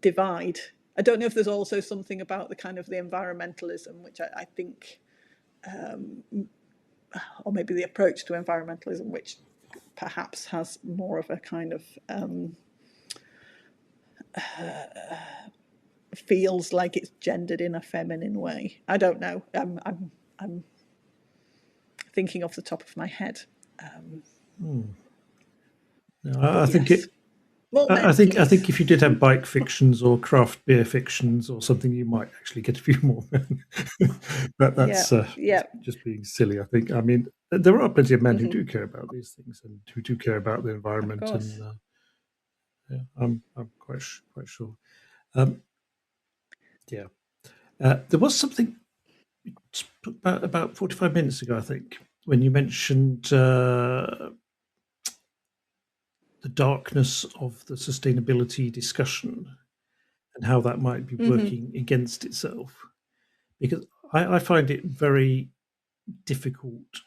divide. I don't know if there's also something about the kind of the environmentalism, which I think, or maybe the approach to environmentalism, which perhaps has more of a kind of feels like it's gendered in a feminine way. I don't know. I'm thinking off the top of my head. I think Yes. it. More men, I think please. if you did have bike fictions or craft beer fictions or something, you might actually get a few more men. But that's Yeah. just being silly. I think. I mean, there are plenty of men who Mm-hmm. do care about these things and who do care about the Of environment, course. and yeah, I'm quite sure. Um, yeah, there was something about 45 minutes ago, I think, when you mentioned the darkness of the sustainability discussion and how that might be Mm-hmm. working against itself. Because I find it very difficult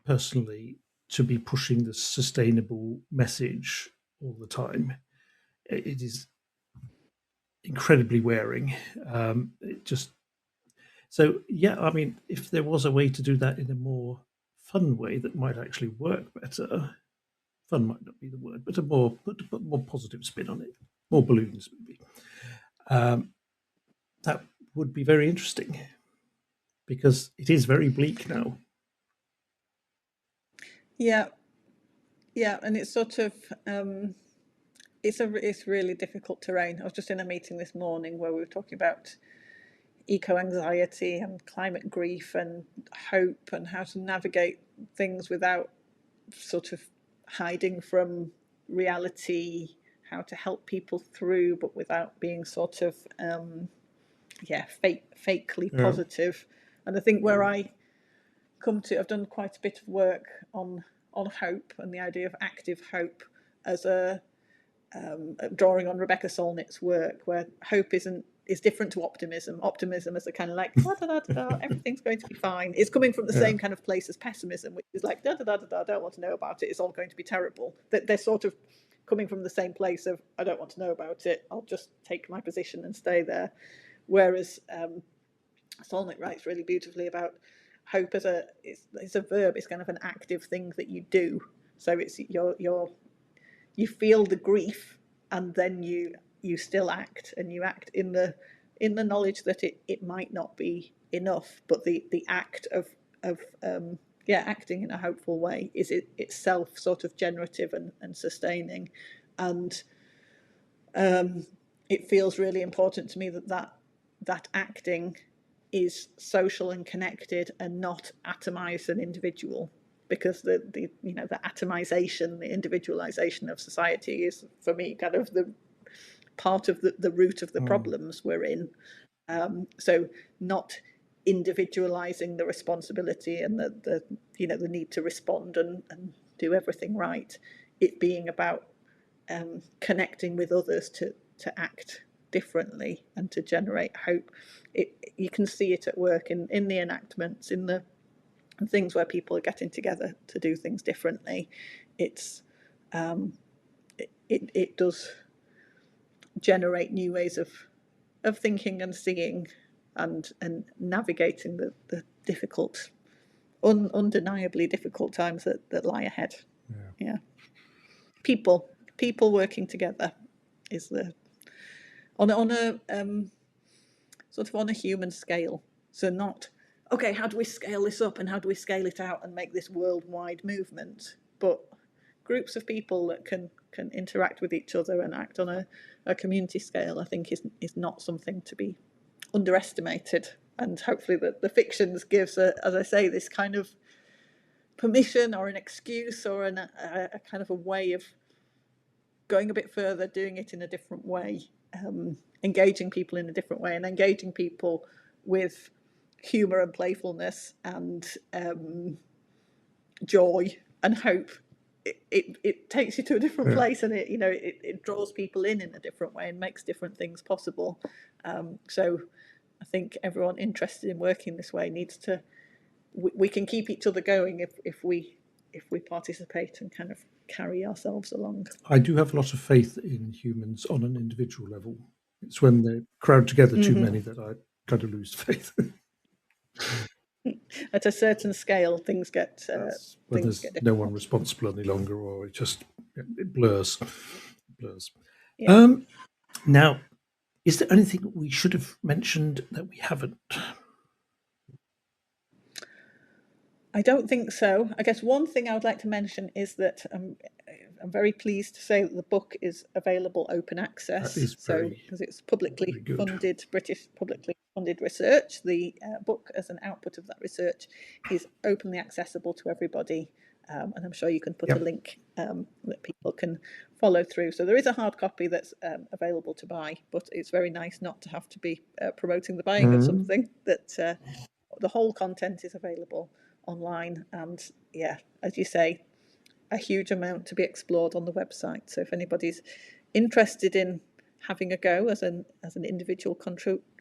personally to be pushing the sustainable message all the time. It is incredibly wearing. It just so yeah. I mean, if there was a way to do that in a more fun way that might actually work better, fun might not be the word, but put more positive spin on it, more balloons maybe. That would be very interesting because it is very bleak now. Yeah. Yeah. And it's sort of it's really difficult terrain. I was just in a meeting this morning where we were talking about eco anxiety and climate grief and hope and how to navigate things without sort of hiding from reality, how to help people through but without being sort of fakely Yeah. positive. And I think where I I've done quite a bit of work on hope and the idea of active hope as a drawing on Rebecca Solnit's work, where hope is different to optimism. Optimism is a kind of like da da da da, everything's going to be fine. It's coming from the Yeah. same kind of place as pessimism, which is like da da da da da. I don't want to know about it. It's all going to be terrible. That they're sort of coming from the same place of I don't want to know about it. I'll just take my position and stay there. Whereas Solnit writes really beautifully about hope as it's a verb. It's kind of an active thing that you do. So it's you feel the grief and then you still act, and you act in the knowledge that it might not be enough, but the act of acting in a hopeful way is itself sort of generative and sustaining. And it feels really important to me that acting is social and connected and not atomized and individual, because the the atomization, the individualization of society is for me kind of part of the root of the problems we're in. So not individualizing the responsibility and the need to respond and do everything right. It being about connecting with others to act differently and to generate hope. You can see it at work in the enactments, in the things where people are getting together to do things differently. It does generate new ways of thinking and seeing and navigating the difficult, undeniably difficult times that lie ahead. Yeah. People working together is on a sort of on a human scale. So not, okay, how do we scale this up and how do we scale it out and make this worldwide movement? But groups of people that can interact with each other and act on a community scale, I think is not something to be underestimated. And hopefully the fictions gives, as I say, this kind of permission or an excuse or a kind of a way of going a bit further, doing it in a different way, engaging people in a different way, and engaging people with humour and playfulness and joy and hope. It takes you to a different place, and it draws people in a different way and makes different things possible. So I think everyone interested in working this way needs to. We can keep each other going if we participate and kind of carry ourselves along. I do have a lot of faith in humans on an individual level. It's when they crowd together too many that I kind of lose faith. At a certain scale, things get when there's no one responsible any longer, or it blurs. Yeah. Now, is there anything we should have mentioned that we haven't? I don't think so. I guess one thing I would like to mention is that I'm very pleased to say that the book is available open access. Because it's publicly funded, British publicly funded research, the book as an output of that research is openly accessible to everybody. And I'm sure you can put a link that people can follow through. So there is a hard copy that's available to buy, but it's very nice not to have to be promoting the buying of something, that the whole content is available online, and as you say, a huge amount to be explored on the website. So if anybody's interested in having a go as an individual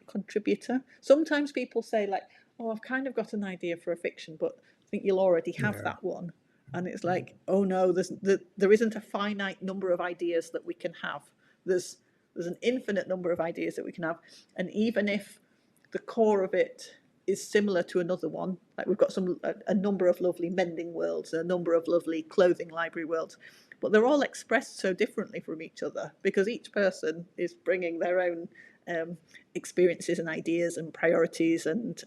contributor, sometimes people say like, oh, I've kind of got an idea for a fiction, but I think you'll already have that one. And it's like, oh no, there isn't a finite number of ideas that we can have. There's an infinite number of ideas that we can have, and even if the core of it is similar to another one, like we've got a number of lovely mending worlds, a number of lovely clothing library worlds, but they're all expressed so differently from each other because each person is bringing their own experiences and ideas and priorities and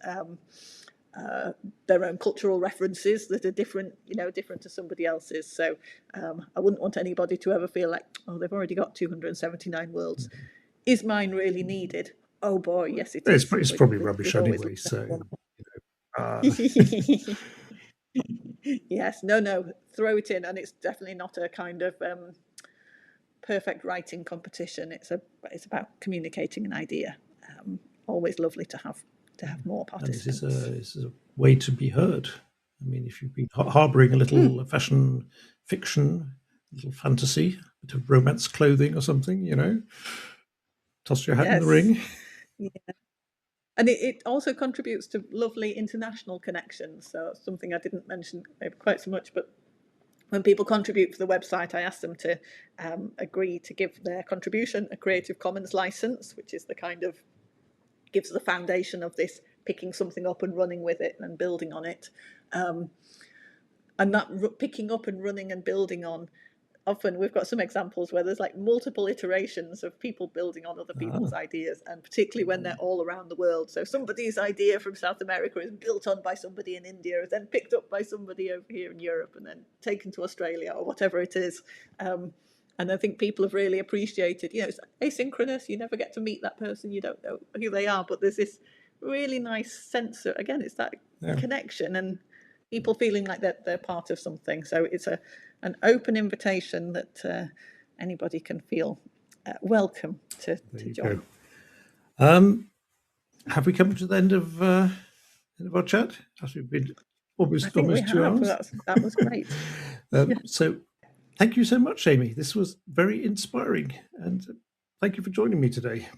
their own cultural references that are different to somebody else's. So I wouldn't want anybody to ever feel like, oh, they've already got 279 worlds. Is mine really needed? Oh boy, yes, it is. It's probably rubbish anyway. So, yes, no, throw it in, and it's definitely not a kind of perfect writing competition. It's about communicating an idea. Always lovely to have more participants. And this is a way to be heard. I mean, if you've been harbouring a little fashion fiction, a little fantasy, a bit of romance clothing or something, toss your hat in the ring. Yeah. And it also contributes to lovely international connections. So something I didn't mention maybe quite so much, but when people contribute to the website, I ask them to agree to give their contribution a Creative Commons license, which is the kind of gives the foundation of this picking something up and running with it and building on it. And that picking up and running and building on, often we've got some examples where there's like multiple iterations of people building on other people's ideas, and particularly when they're all around the world. So somebody's idea from South America is built on by somebody in India, is then picked up by somebody over here in Europe, and then taken to Australia or whatever it is. And I think people have really appreciated, it's asynchronous. You never get to meet that person. You don't know who they are, but there's this really nice sense of, again, it's that connection and people feeling like they're part of something. So it's an open invitation that anybody can feel welcome to There you join. go. Have we come to the end of our chat? As we've been I almost think we 2 have. hours. That was great. So thank you so much, Amy. This was very inspiring, and thank you for joining me today.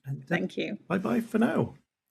And Thank you. bye-bye for now.